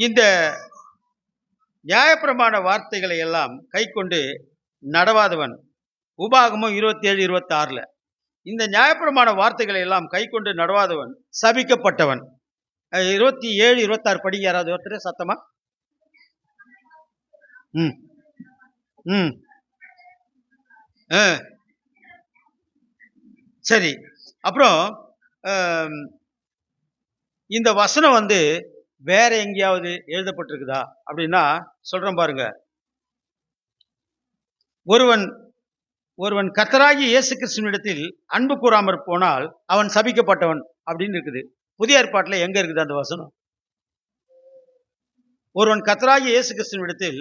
இந்த நியாயப்பிரமாண வார்த்தைகளை எல்லாம் கை கொண்டு நடவாதவன், உபாகமம் 27-26 இந்த நியாயப்பிரமாண வார்த்தைகளை எல்லாம் கை கொண்டு நடவாதவன் சபிக்கப்பட்டவன். 27-26 படிங்க யாராவது ஒருத்தர் சத்தமா. ம் ம் சரி. அப்புறம் இந்த வசனம் வேற எங்கேயாவது எழுதப்பட்டிருக்குதா அப்படின்னா சொல்றேன் பாருங்க. ஒருவன் கர்த்தராகிய இயேசு கிறிஸ்துவினிடத்தில் அன்பு கூறாமற் போனால் அவன் சபிக்கப்பட்டவன் அப்படின்னு இருக்குது. புதிய ஏற்பாட்டில் எங்க இருக்குது அந்த வசனம்? ஒருவன் கர்த்தராகிய இயேசு கிறிஸ்துவினிடத்தில்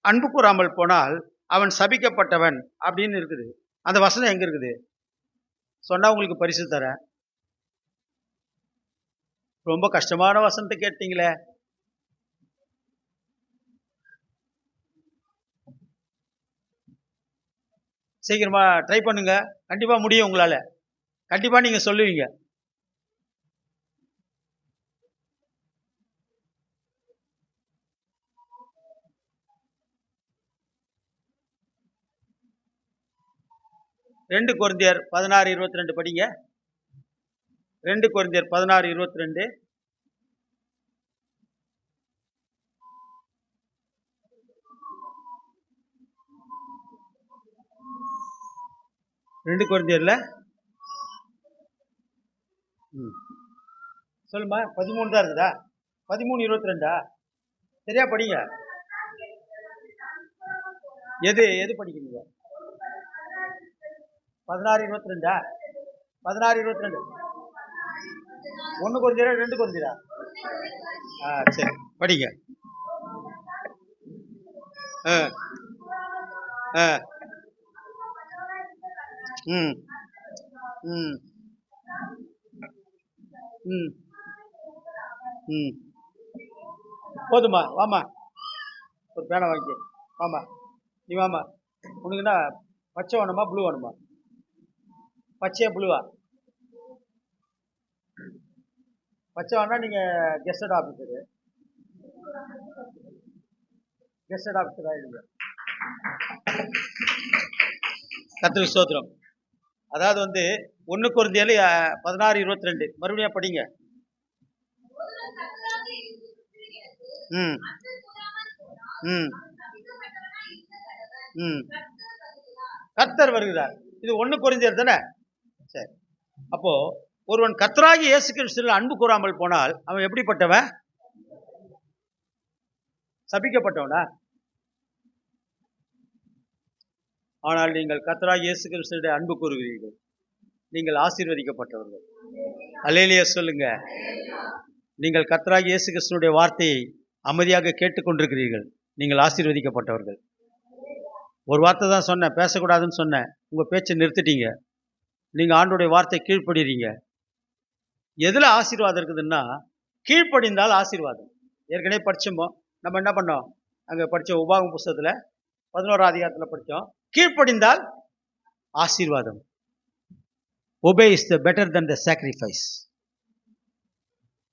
அன்பு கூறாமல் போனால் அவன் சபிக்கப்பட்டவன் அப்படின்னு இருக்குது. அந்த வசனம் எங்க இருக்குது? சொன்னா உங்களுக்கு பரிசு தரேன். ரொம்ப கஷ்டமான வசனத்தை கேட்டீங்களே. சீக்கிரமா ட்ரை பண்ணுங்க, கண்டிப்பா முடியும் உங்களால. கண்டிப்பா நீங்க சொல்லுவீங்க. ரெண்டு கொரிந்தியர் 16:22 படிங்க. 2 கொரிந்தியர் 16:22. 2 கொரிந்தியர்ல சொல்லுமா, 13 தான் இருக்குதா? 13:22 சரியா படிங்க. எது எது படிக்கிறீங்க? 16:22 16:22 1 கொரிந்தியரா 2 கொரிந்தியரா? சரி படிங்க. ம் ம் ம் ம் போதுமா? வாமா, ஒரு பேனை வாங்கி வாமா, நீ வாமா. உனக்கு என்ன பச்சை வேணுமா ப்ளூ வேணுமா? பச்சையா ப்ளூவா? பச்சை வேணா நீங்க கெஸ்டட் ஆஃபீஸர் ஆயிடுங்க. கர்த்தருக்கு ஸ்தோத்திரம். அதாவது 1 கொரிந்தியர் 16:22 மறுபடியும் படிங்க. ம் ம் ம் கர்த்தர் வருகிறார். இது 1 கொரிந்தியர் தானே? சரி. அப்போ ஒருவன் கர்த்தராகிய இயேசு கிறிஸ்துவில் அன்பு கூறாமல் போனால் அவன் எப்படிப்பட்டவன்? சபிக்கப்பட்டவனா? ஆனால் நீங்கள் கர்த்தராகிய இயேசு கிறிஸ்துவிடம் அன்பு கூறுகிறீர்கள், நீங்கள் ஆசீர்வதிக்கப்பட்டவர்கள். அல்லேலூயா சொல்லுங்க. நீங்கள் கர்த்தராகிய இயேசு கிறிஸ்துவினுடைய வார்த்தையை அமைதியாக கேட்டுக்கொண்டிருக்கிறீர்கள், நீங்கள் ஆசீர்வதிக்கப்பட்டவர்கள். ஒரு வார்த்தை தான் சொன்னேன், பேசக்கூடாதுன்னு சொன்னேன், உங்க பேச்சை நிறுத்திட்டீங்க. நீங்க ஆண்டோடைய வார்த்தை கீழ்ப்படுறீங்க. எதுல ஆசீர்வாதம் இருக்குதுன்னா, கீழ்ப்படிந்தால் ஆசீர்வாதம். ஏற்கனவே படிச்சோமோ, நம்ம என்ன பண்ணோம், அங்க படிச்ச உபாகம புஸ்தகத்துல 11ஆம் அதிகாரத்துல படிச்சோம், கீழ்ப்படிந்தால் ஆசீர்வாதம். Obey is the better than the sacrifice.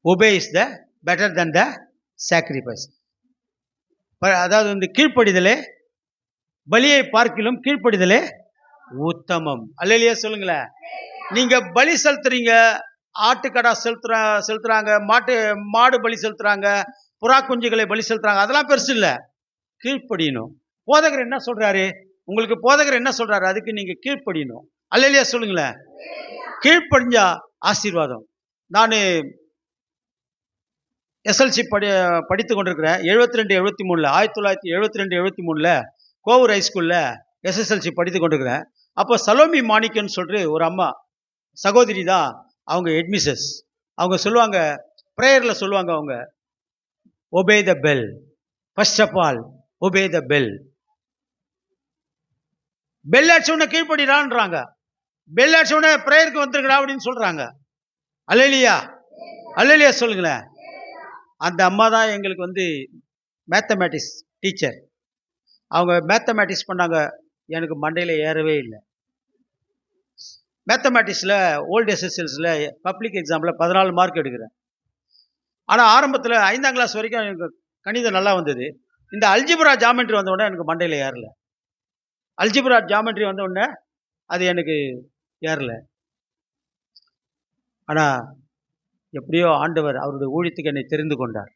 Obey is the better than the sacrifice. அதாவது கீழ்ப்படிதலே பலியை பார்க்கிலும் கீழ்ப்படிதலே உத்தமம். அல்லேலூயா சொல்லுங்களேன். நீங்க பலி செலுத்துறீங்க, ஆட்டுக்கடா செலுத்துறாங்க, மாடு பலி செலுத்துறாங்க, புறா குஞ்சுகளை பலி செலுத்துறாங்க, அதெல்லாம் பெருசு இல்ல. கீழ்ப்படியணும். போதகர் என்ன சொல்றாரு உங்களுக்கு? போதகர் என்ன சொல்றாரு? அதுக்கு நீங்க கீழ்ப்படியணும். அல்லேலூயா சொல்லுங்களேன். கீழ்ப்படிஞ்சா ஆசீர்வாதம். நான் எஸ்எல்சி படித்து கொண்டிருக்கிறேன். 1973 1973 கோவூர் ஹைஸ்கூல்ல எஸ்எஸ்எல்சி படித்து கொண்டிருக்கிறேன். அப்போ சலோமி மாணிக்கன்னு சொல்லிட்டு ஒரு அம்மா, சகோதரி தான், அவங்க ஹெட்மிசஸ். அவங்க சொல்லுவாங்க, ப்ரேயர்ல சொல்லுவாங்க, அவங்க obey the bell. First of all obey the bell. Bell அடிச்சவன கீழ்ப்படிறான்றாங்க. பெல் அடிச்சவன ப்ரேயருக்கு வந்துருக்கா அப்படின்னு சொல்றாங்க. அல்லேலூயா அல்லேலூயா சொல்லுங்களேன். அந்த அம்மா தான் எங்களுக்கு மேத்தமேட்டிக்ஸ் டீச்சர். அவங்க மேத்தமேட்டிக்ஸ் பண்ணாங்க, எனக்கு மண்டையில் ஏறவே இல்லை. மேத்தமேட்டிக்ஸில் ஓல்டு எஸ்எஸ்எல்ஸில் பப்ளிக் எக்ஸாமில் 14 மார்க் எடுக்கிறேன். ஆனால் ஆரம்பத்தில் 5ஆம் கிளாஸ் வரைக்கும் எனக்கு கணிதம் நல்லா வந்தது. இந்த அல்ஜிப்ரா ஜாமெண்ட்ரி வந்த உடனே எனக்கு மண்டையில் ஏறல. அல்ஜிப்ரா ஜாமெண்ட்ரி வந்த உடனே அது எனக்கு ஏறல. ஆனால் எப்படியோ ஆண்டவர் அவருடைய ஊழியத்துக்கு என்னை தெரிந்து கொண்டார்.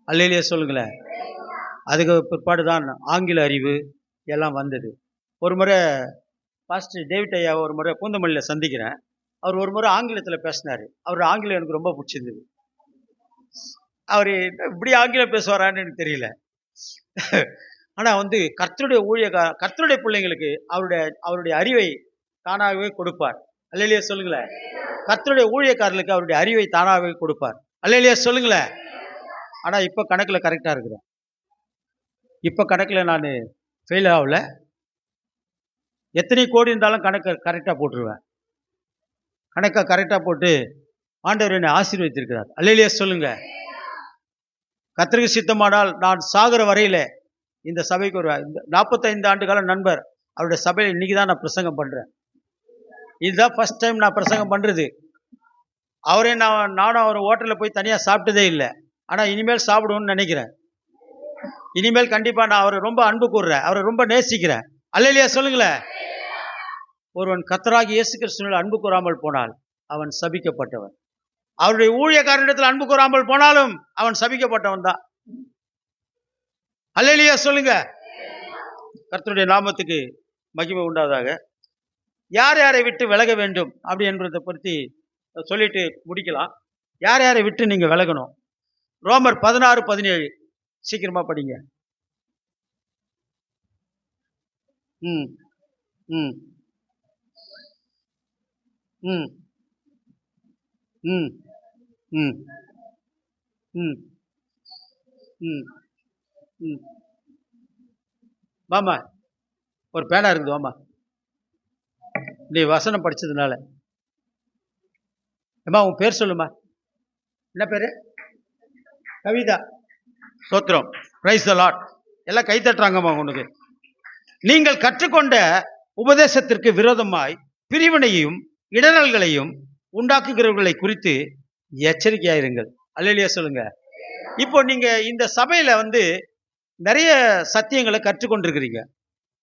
அல்லேலூயா சொல்லுங்களேன். அதுக்கு பிற்பாடு தான் ஆங்கில அறிவு எல்லாம் வந்தது. ஒரு முறை பாஸ்டர் டேவிட் ஐயா ஒரு முறை பூந்தமல்லியில் சந்திக்கிறேன். அவர் ஒரு முறை ஆங்கிலத்தில் பேசினார். அவர் ஆங்கிலம் எனக்கு ரொம்ப பிடிச்சிருந்தது. அவர் இப்படி ஆங்கிலம் பேசுவாரான்னு எனக்கு தெரியல. ஆனால் கர்த்தருடைய பிள்ளைங்களுக்கு அவருடைய அறிவை தானாகவே கொடுப்பார். அல்லேலூயா சொல்லுங்களேன். கர்த்தருடைய ஊழியக்காரர்களுக்கு அவருடைய அறிவை தானாகவே கொடுப்பார். அல்லேலூயா சொல்லுங்களேன். ஆனால் இப்போ கணக்கில் கரெக்டாக இருக்கிறேன். இப்போ கணக்கில் நான் ஃபெயில் ஆகல. எத்தனை கோடி இருந்தாலும் கணக்கை கரெக்டாக போட்டுருவேன். கணக்கை கரெக்டாக போட்டு ஆண்டவர் என்னை ஆசீர்வதித்திருக்கிறார். அல்லேலூயா சொல்லுங்க. கர்த்தருக்கு சித்தமானால் நான் சாகிற வரையில இந்த சபைக்கு ஒரு 45 ஆண்டு கால நண்பர், அவருடைய சபையில் இன்னைக்கு தான் நான் பிரசங்கம் பண்றேன். இதுதான் ஃபர்ஸ்ட் டைம் நான் பிரசங்கம் பண்றது. அவரே நானும் அவர் ஹோட்டலில் போய் தனியாக சாப்பிட்டதே இல்லை. ஆனால் இனிமேல் சாப்பிடுவோம்னு நினைக்கிறேன். இனிமேல் கண்டிப்பாக நான் அவரை ரொம்ப அன்பு கூறுறேன், அவரை ரொம்ப நேசிக்கிறேன். அல்லேலூயா சொல்லுங்களேன். ஒருவன் கர்த்தராகிய இயேசு கிறிஸ்துவினால் அன்பு கூறாமல் போனால் அவன் சபிக்கப்பட்டவன். அவருடைய ஊழியக்காரனிடத்தில் அன்பு கூறாமல் போனாலும் அவன் சபிக்கப்பட்டவன் தான். அல்லேலூயா சொல்லுங்க. கர்த்தருடைய நாமத்துக்கு மகிமை உண்டாவதாக. யார் யாரை விட்டு விலக வேண்டும் அப்படி என்பதை பற்றி சொல்லிட்டு முடிக்கலாம். யார் யாரை விட்டு நீங்க விலகணும்? ரோமர் 16:17 சீக்கிரமா படிங்க. ம் ம் ம் ம் ம் ம் ம் ம் வாமா, ஒரு பேனா இருக்குது, வாமா. நீ வசனம் படிச்சதுனால. அம்மா உன் பேர் சொல்லுமா. என்ன பேரு? கவிதா. சோத்திரம். Praise the Lord. எல்லாம் கை தட்டுறாங்கம்மா உனக்கு. நீங்கள் கற்றுக்கொண்ட உபதேசத்திற்கு விரோதமாய் பிரிவினையும் இடரல்களையும் உண்டாக்குகிறவர்களை குறித்து எச்சரிக்கையாயிருங்கள். அல்லேலூயா சொல்லுங்க. இப்போ நீங்க இந்த சபையில நிறைய சத்தியங்களை கற்றுக்கொண்டிருக்கிறீங்க.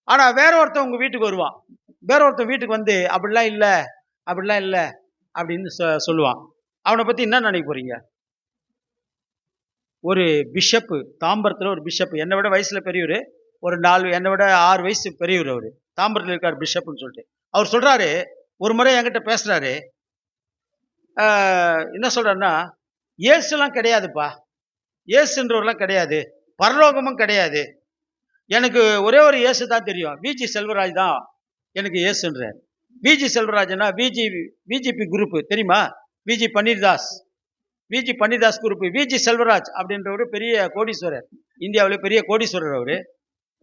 ஆனா வேற ஒருத்தன் உங்க வீட்டுக்கு வருவான். வேற ஒருத்தன் வீட்டுக்கு அப்படிலாம் இல்லை அப்படிலாம் இல்லை அப்படின்னு சொல்லுவான். அவனை பத்தி என்ன நினைக்க போறீங்க? ஒரு பிஷப்பு, தாம்பரத்தில் ஒரு பிஷப்பு, என்னை விட வயசுல பெரியவர், ஒரு 4 என்னை விட 6 வயசு பெரியவர். அவர் தாம்பரத்தில் இருக்கார் பிஷப்னு சொல்லிட்டு. அவர் சொல்றாரு, ஒரு முறை என்கிட்ட பேசுறாரு. என்ன சொல்றாருன்னா, இயேசுலாம் கிடையாதுப்பா, இயேசுன்றவர்லாம் கிடையாது, பரலோகமும் கிடையாது, எனக்கு ஒரே ஒரு இயேசு தான் தெரியும், விஜி செல்வராஜ் தான் எனக்கு இயேசுன்றார். விஜி செல்வராஜ்னா விஜிபி குரூப் தெரியுமா? விஜி பன்னீர்தாஸ் குரூப். விஜி செல்வராஜ் அப்படின்றவர் பெரிய கோடீஸ்வரர், இந்தியாவிலே பெரிய கோடீஸ்வரர். அவரு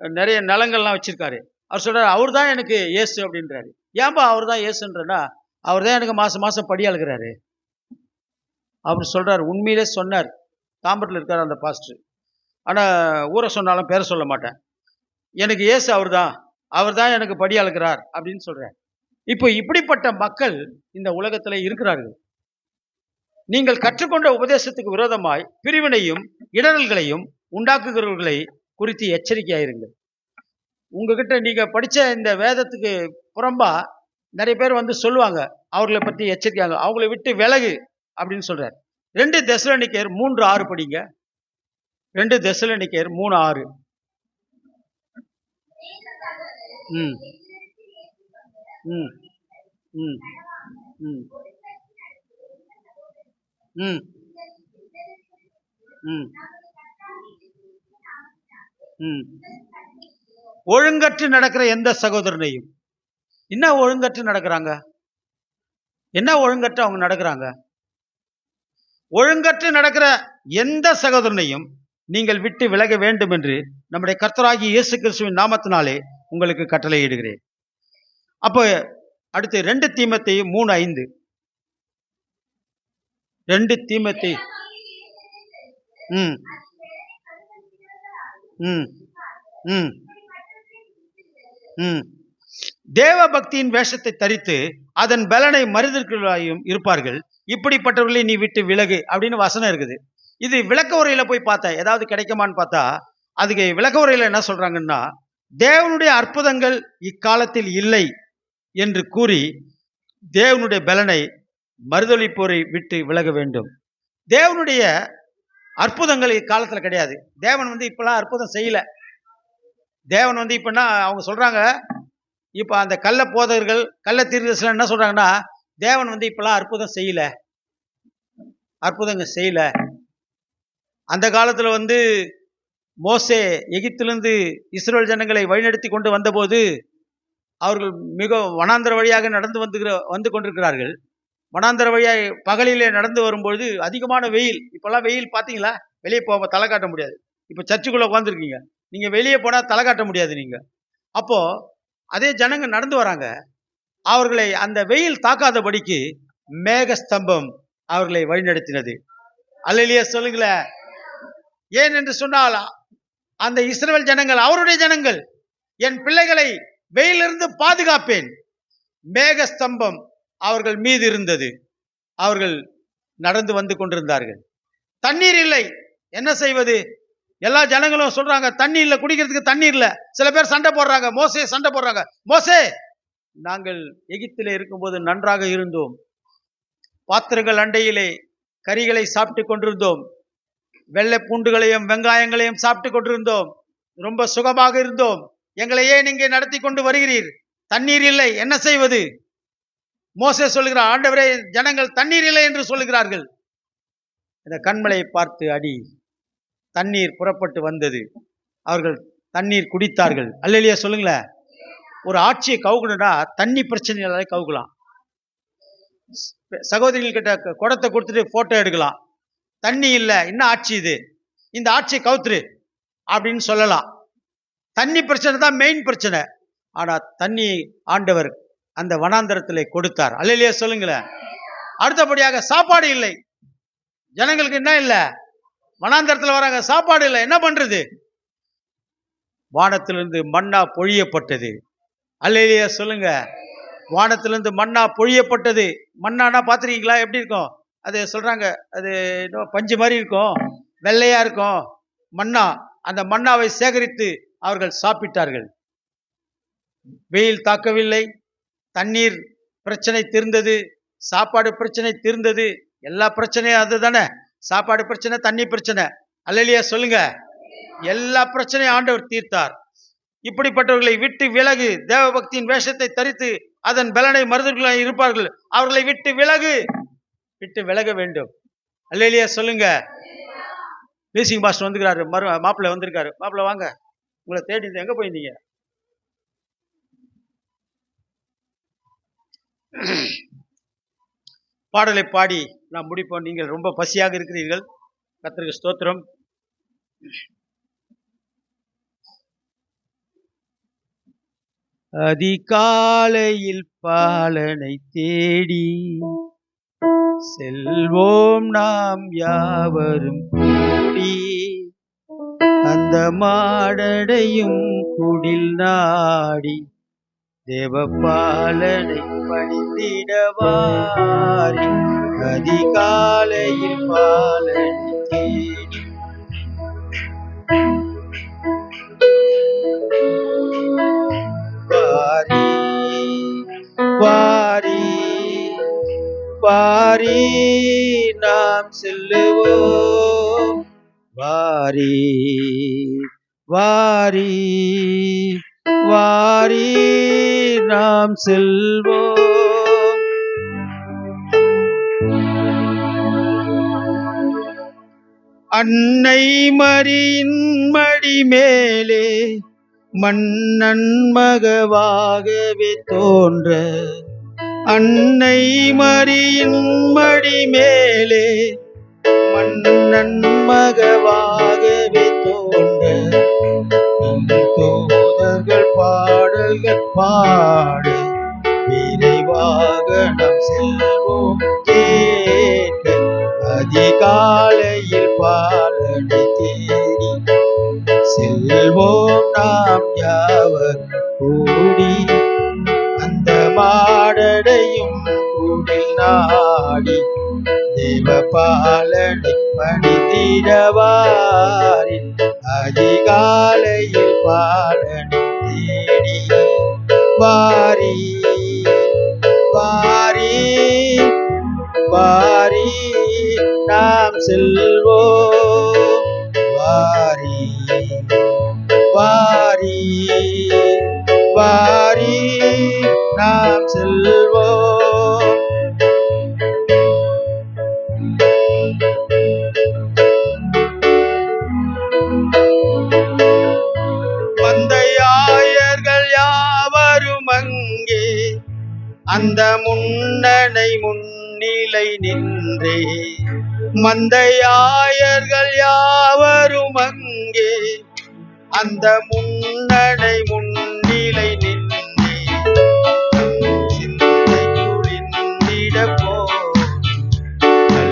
நிறைய நிலங்கள்லாம் வச்சிருக்காரு. அவர் சொல்றாரு, அவர் தான் எனக்கு இயேசு அப்படின்றாரு. ஏன்பா அவர் தான் இயேசுன்றனா, அவர் தான் எனக்கு மாசம் மாசம் படி அழுகிறாரு அவர் சொல்றாரு. உண்மையிலே சொன்னார். தாம்பரத்தில் இருக்கார் அந்த பாஸ்டர். ஆனா ஊரை சொன்னாலும் பேரை சொல்ல மாட்டேன். எனக்கு இயேசு அவர் தான் எனக்கு படி அழுகிறார் அப்படின்னு சொல்றார். இப்போ இப்படிப்பட்ட மக்கள் இந்த உலகத்துல இருக்கிறார்கள். நீங்கள் கற்றுக்கொண்ட உபதேசத்துக்கு விரோதமாய் பிரிவினையும் இடரல்களையும் உண்டாக்குகிறவர்களை குறித்து எச்சரிக்கையாயிருங்கள். உங்ககிட்ட நீங்க படிச்ச இந்த வேதத்துக்கு புறம்பா நிறைய பேர் சொல்லுவாங்க, அவர்களை பற்றி எச்சரிக்கையாங்க, அவங்களை விட்டு விலகு அப்படின்னு சொல்றார். 2 தெசலோனிக்கேயர் 3:6 படிங்க. 2 தெசலோனிக்கேயர் 3:6. ம் ம் ம் ம் ம் ம் ம் ஒழுங்கற்று நடக்கிற எந்த சகோதரனையும். என்ன ஒழுங்கற்று நடக்கிறாங்க? என்ன ஒழுங்கற்று அவங்க நடக்கிறாங்க? ஒழுங்கற்று நடக்கிற எந்த சகோதரனையும் நீங்கள் விட்டு விலக வேண்டும் என்று நம்முடைய கர்த்தராகிய இயேசு கிறிஸ்துவின் நாமத்தினாலே உங்களுக்கு கட்டளையிடுகிறேன். அப்போ அடுத்து 2 தீமோத்தேயு 3:5. 2 தீமோத்தேயு ம் ம் ம் ம் தேவ பக்தியின் வேஷத்தை தரித்து அதன் பலனை மறுதற்களாயும் இருப்பார்கள், இப்படிப்பட்டவர்களை நீ விட்டு விலகு அப்படின்னு வசனம் இருக்குது. இது விளக்க உரையில போய் பார்த்தேன், ஏதாவது கிடைக்குமான்னு பார்த்தா அதுக்கு விளக்க உரையில என்ன சொல்றாங்கன்னா, தேவனுடைய அற்புதங்கள் இக்காலத்தில் இல்லை என்று கூறி தேவனுடைய பலனை மறுதளிப்போரை விட்டு விலக வேண்டும். தேவனுடைய அற்புதங்கள் இக்காலத்துல கிடையாது. தேவன் இப்பெல்லாம் அற்புதம் செய்யல. தேவன் இப்பன்னா அவங்க சொல்றாங்க, இப்ப அந்த கள்ள போதகர்கள், கள்ள தீர்க்கதரிசிகள் என்ன சொல்றாங்கன்னா, தேவன் இப்பெல்லாம் அற்புதங்கள் செய்யல. அந்த காலத்துல மோசே எகிப்திலிருந்து இஸ்ரவேல் ஜனங்களை வழிநடத்தி கொண்டு வந்தபோது அவர்கள் மிக வனாந்தர வழியாக வந்து கொண்டிருக்கிறார்கள். வனாந்தர வழியாக பகலிலே நடந்து வரும்பொழுது அதிகமான வெயில். இப்பெல்லாம் வெயில் பார்த்தீங்களா? வெளியே போக தலை காட்ட முடியாது. இப்போ சர்ச்சுக்குள்ள உட்காந்துருக்கீங்க, நீங்க வெளியே போனா தலை காட்ட முடியாது நீங்க. அப்போ அதே ஜனங்க நடந்து வராங்க, அவர்களை அந்த வெயில் தாக்காதபடிக்கு மேக ஸ்தம்பம் அவர்களை வழிநடத்தினது. அல்லேலூயா சொல்லுங்களேன். ஏன் என்று சொன்னால் அந்த இஸ்ரவேல் ஜனங்கள் அவருடைய ஜனங்கள். என் பிள்ளைகளை வெயிலிருந்து பாதுகாப்பேன். மேக ஸ்தம்பம் அவர்கள் மீது இருந்தது. அவர்கள் நடந்து வந்து கொண்டிருந்தார்கள். தண்ணீர் இல்லை, என்ன செய்வது? எல்லா ஜனங்களும் சொல்றாங்க தண்ணி இல்லை, குடிக்கிறதுக்கு தண்ணீர் இல்லை. சில பேர் சண்டை போடுறாங்க, மோசே சண்டை போடுறாங்க. மோசே, நாங்கள் எகிப்திலே இருக்கும்போது நன்றாக இருந்தோம். பாத்திரங்கள் அண்டையிலே கறிகளை சாப்பிட்டு கொண்டிருந்தோம். வெள்ளை பூண்டுகளையும் வெங்காயங்களையும் சாப்பிட்டு கொண்டிருந்தோம். ரொம்ப சுகமாக இருந்தோம். எங்களையே நீங்க நடத்தி கொண்டு வருகிறீர். தண்ணீர் இல்லை, என்ன செய்வது? மோசே சொல்லுகிறார், ஆண்டவரே, ஜனங்கள் தண்ணீர் இல்லை என்று சொல்லுகிறார்கள். இந்த கண்மலையை பார்த்து அடி. தண்ணீர் புறப்பட்டு வந்தது. அவர்கள் தண்ணீர் குடித்தார்கள். அல்லேலூயா சொல்லுங்களேன். ஒரு ஆட்சியை கவுக்கணும்னா தண்ணி பிரச்சனையால கவுக்கலாம். சகோதரிகள் கிட்ட குடத்தை கொடுத்துட்டு போட்டோ எடுக்கலாம். தண்ணி இல்லை, என்ன ஆட்சி இது, இந்த ஆட்சியை கவுத்துரு அப்படின்னு சொல்லலாம். தண்ணி பிரச்சனை தான் மெயின் பிரச்சனை. ஆனா தண்ணி ஆண்டவர் அந்த வனாந்தரத்திலே கொடுத்தார். அல்லேலூயா சொல்லுங்களேன். அடுத்தபடியாக சாப்பாடு இல்லை. ஜனங்களுக்கு என்ன இல்லை? வனாந்தரத்தில் வராங்க, சாப்பாடு இல்லை, என்ன பண்றது? வானத்திலிருந்து மன்னா பொழியப்பட்டது. அல்லேலூயா சொல்லுங்க. வானத்திலிருந்து மன்னா பொழியப்பட்டது. மன்னானா பார்த்துருக்கீங்களா? எப்படி இருக்கும் அது? சொல்றாங்க அது இன்னும் பஞ்சு மாதிரி இருக்கும், வெள்ளையா இருக்கும் மன்னா. அந்த மன்னாவை சேகரித்து அவர்கள் சாப்பிட்டார்கள். வெயில் தாக்கவில்லை, தண்ணீர் பிரச்சனை தீர்ந்தது, சாப்பாடு பிரச்சனை தீர்ந்தது. எல்லா பிரச்சனையும் அது தானே, சாப்பாடு பிரச்சனை, தண்ணி பிரச்சனை. அல்லேலூயா சொல்லுங்க. எல்லா பிரச்சனையும் ஆண்டவர் தீர்த்தார். இப்படிப்பட்டவர்களை விட்டு விலகு. தேவ பக்தியின் வேஷத்தை தரித்து அதன் பலனை மருந்துகளாக இருப்பார்கள். அவர்களை விட்டு விலகு, விட்டு விலக வேண்டும். அல்லேலூயா சொல்லுங்க. மியூசிக் மாஸ்டர் வந்துக்கிறாரு, மாப்பிள்ளை வந்திருக்காரு. மாப்பிள்ளை வாங்க, உங்களை தேடி எங்க போயிருந்தீங்க? பாடலை பாடி நாம் முடிப்போம். நீங்கள் ரொம்ப பசியாக இருக்கிறீர்கள். கர்த்தருக்கு ஸ்தோத்திரம். அதிகாலையில் பாலனை தேடி செல்வோம் நாம் யாவரும் கூடி. அந்த மாடடையும் குடில் நாடி தேவபாலனை பணிந்திடவாரி. அதிகாலையில் பாலனை தேடி வாரி வாரி வாரி நாம் செல்லுவோம். வாரி வாரி வாரி நாம் செல்வோம். அன்னை மரியின் மடி மேலே மன்னன் மகவாகவே தோன்ற. அன்னை மரியின் மடி மேலே மன்னன் மகவாகவே தோன்ற. தூதர்கள் பாடல்கள் பாட விரைவாக நாம் செல்வோம் கேட்க. அதிகாலையில் பாலனை தேடி செல்வோம் நாம் யாவர் கூடி. அந்த மாடடையும் குடில் நாடி தேவபாலனை பணிந்திடவாரி. அதிகாலையில் பாலனை தேடி வாரி வாரி வாரி நாம் செல்வோம். வாரி வாரி வாரி நாம் செல்வோம். மந்தையாயர்கள் யாவரும் அங்கே அந்த முன்னணை முன்னிலை நின்றே. மந்தையாயர்கள் யாவரும் அங்கே அந்த முன்னணை முன்னிலை நின்றே. சிந்தை குளிர்ந்திட போய்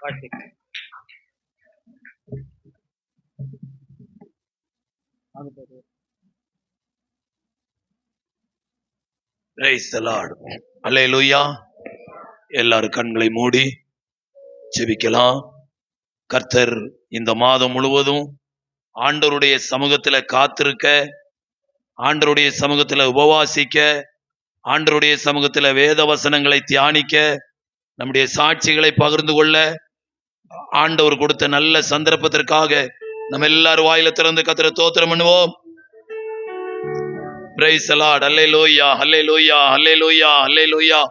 Praise the Lord. Hallelujah. எல்லாரும் கண்களை மூடி ஜெபிக்கலாம். கர்த்தர் இந்த மாதம் முழுவதும் ஆண்டவருடைய சமூகத்துல காத்திருக்க, ஆண்டவருடைய சமூகத்துல உபவாசிக்க, ஆண்டவருடைய சமூகத்துல வேத வசனங்களை தியானிக்க, நம்முடைய சாட்சிகளை பகிர்ந்து கொள்ள ஆண்டவர் கொடுத்த நல்ல சந்தர்ப்பத்திற்காக நம்ம எல்லாரும் வாயில திறந்து கர்த்தரை ஸ்தோத்திரம் பண்ணுவோம். Praise the Lord. Hallelujah. Hallelujah. Hallelujah. Hallelujah.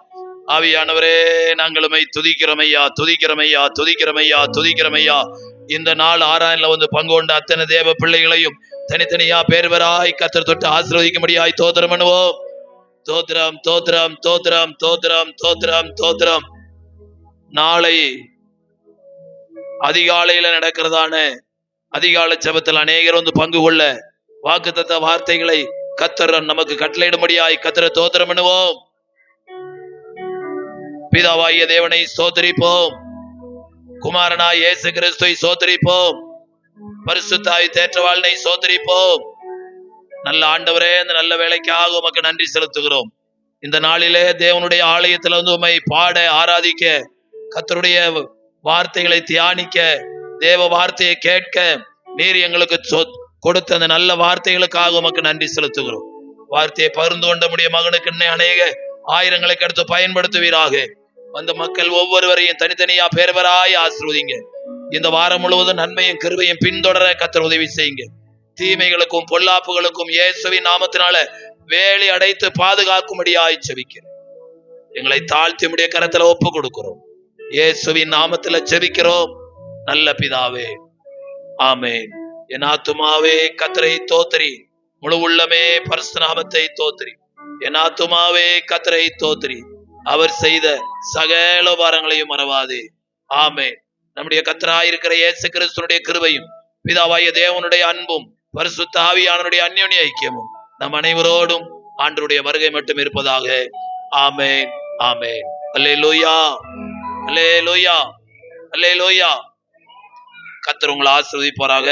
ஆவியானவரே, நாங்கள் உம்மை துதிக்கிறோமையா, துதிக்கிறோமையா, துதிக்கிறோமையா, துதிக்கிறோமையா. இந்த நாள் ஆராய்ல வந்து பங்கு கொண்ட அத்தனை தேவ பிள்ளைகளையும் தனித்தனியா பேர்வராய் கர்த்தர் தொட்டு ஆசீர்வதிக்கும்படியாய் ஸ்தோத்திரம் பண்ணுவோம். ஸ்தோத்திரம், ஸ்தோத்திரம், ஸ்தோத்திரம், ஸ்தோத்திரம், ஸ்தோத்திரம், ஸ்தோத்திரம். நாளை அதிகாலையில நடக்கிறதான அதிகாலை ஜெபத்தில் அநேகர் வந்து பங்கு கொள்ள வாக்குத்தத்த வார்த்தைகளை கர்த்தர் நமக்கு கட்டளையிடும்படியாய் கர்த்தரை ஸ்தோத்திரம் பண்ணுவோம். பிதாவாகிய தேவனை ஸ்தோத்திரிப்போம், குமாரனாய் இயேசு கிறிஸ்துவை ஸ்தோத்திரிப்போம், பரிசுத்தாய் தேற்றவாளனை ஸ்தோத்திரிப்போம். நல்ல ஆண்டவரே, இந்த நல்ல வேலைக்காக உமக்கு நன்றி செலுத்துகிறோம். இந்த நாளிலே தேவனுடைய ஆலயத்துல வந்து உம்மை பாட ஆராதிக்க, கர்த்தருடைய வார்த்தைகளை தியானிக்க, தேவ வார்த்தையை கேட்க நீர் எங்களுக்கு கொடுத்த அந்த நல்ல வார்த்தைகளுக்காக உமக்கு நன்றி செலுத்துகிறோம். வார்த்தையை பகிர்ந்து கொண்ட முடிய மகனுக்கு அநேக ஆயிரங்களை கருத்து பயன்படுத்துவீராக. அந்த மக்கள் ஒவ்வொருவரையும் தனித்தனியா பேர்வராய் ஆசீர்வதிங்க. இந்த வாரம் முழுவதும் நன்மையும் கிருபையும் பின்தொடர கர்த்தர் உதவி செய்யுங்க. தீமைகளுக்கும் பொல்லாப்புகளுக்கும் இயேசுவின் நாமத்தினால வேலி அடைத்து பாதுகாக்கும்படியாய் ஜெபிக்கிறோம். எங்களை தாழ்த்தி உம்முடைய கரத்துல ஒப்பு கொடுக்கிறோம். இயேசுவின் நாமத்துல ஜெபிக்கிறோம் நல்ல பிதாவே, ஆமென். என் ஆத்துமாவே கர்த்தரை தோத்திரி, முழு உள்ளமே பரிசுத்த நாமத்தை தோத்திரி. என் ஆத்துமாவே கர்த்தரை தோத்திரி, அவர் செய்த சகல உபகாரங்களையும் மறவாதே. ஆமென். நம்முடைய கர்த்தராயிருக்கிற இயேசு கிறிஸ்துவினுடைய கிருபையும் பிதாவாகிய தேவனுடைய அன்பும் பரிசுத்த ஆவியானவருடைய அந்யோன்ய ஐக்கியமும் நம் அனைவரோடும் ஆண்டவருடைய வருகை மட்டும் இருப்பதாக. ஆமென், ஆமென். அல்லேலூயா, அல்லேலூயா, அல்லேலூயா. கர்த்தர் உங்களை ஆசீர்வதிப்பாராக.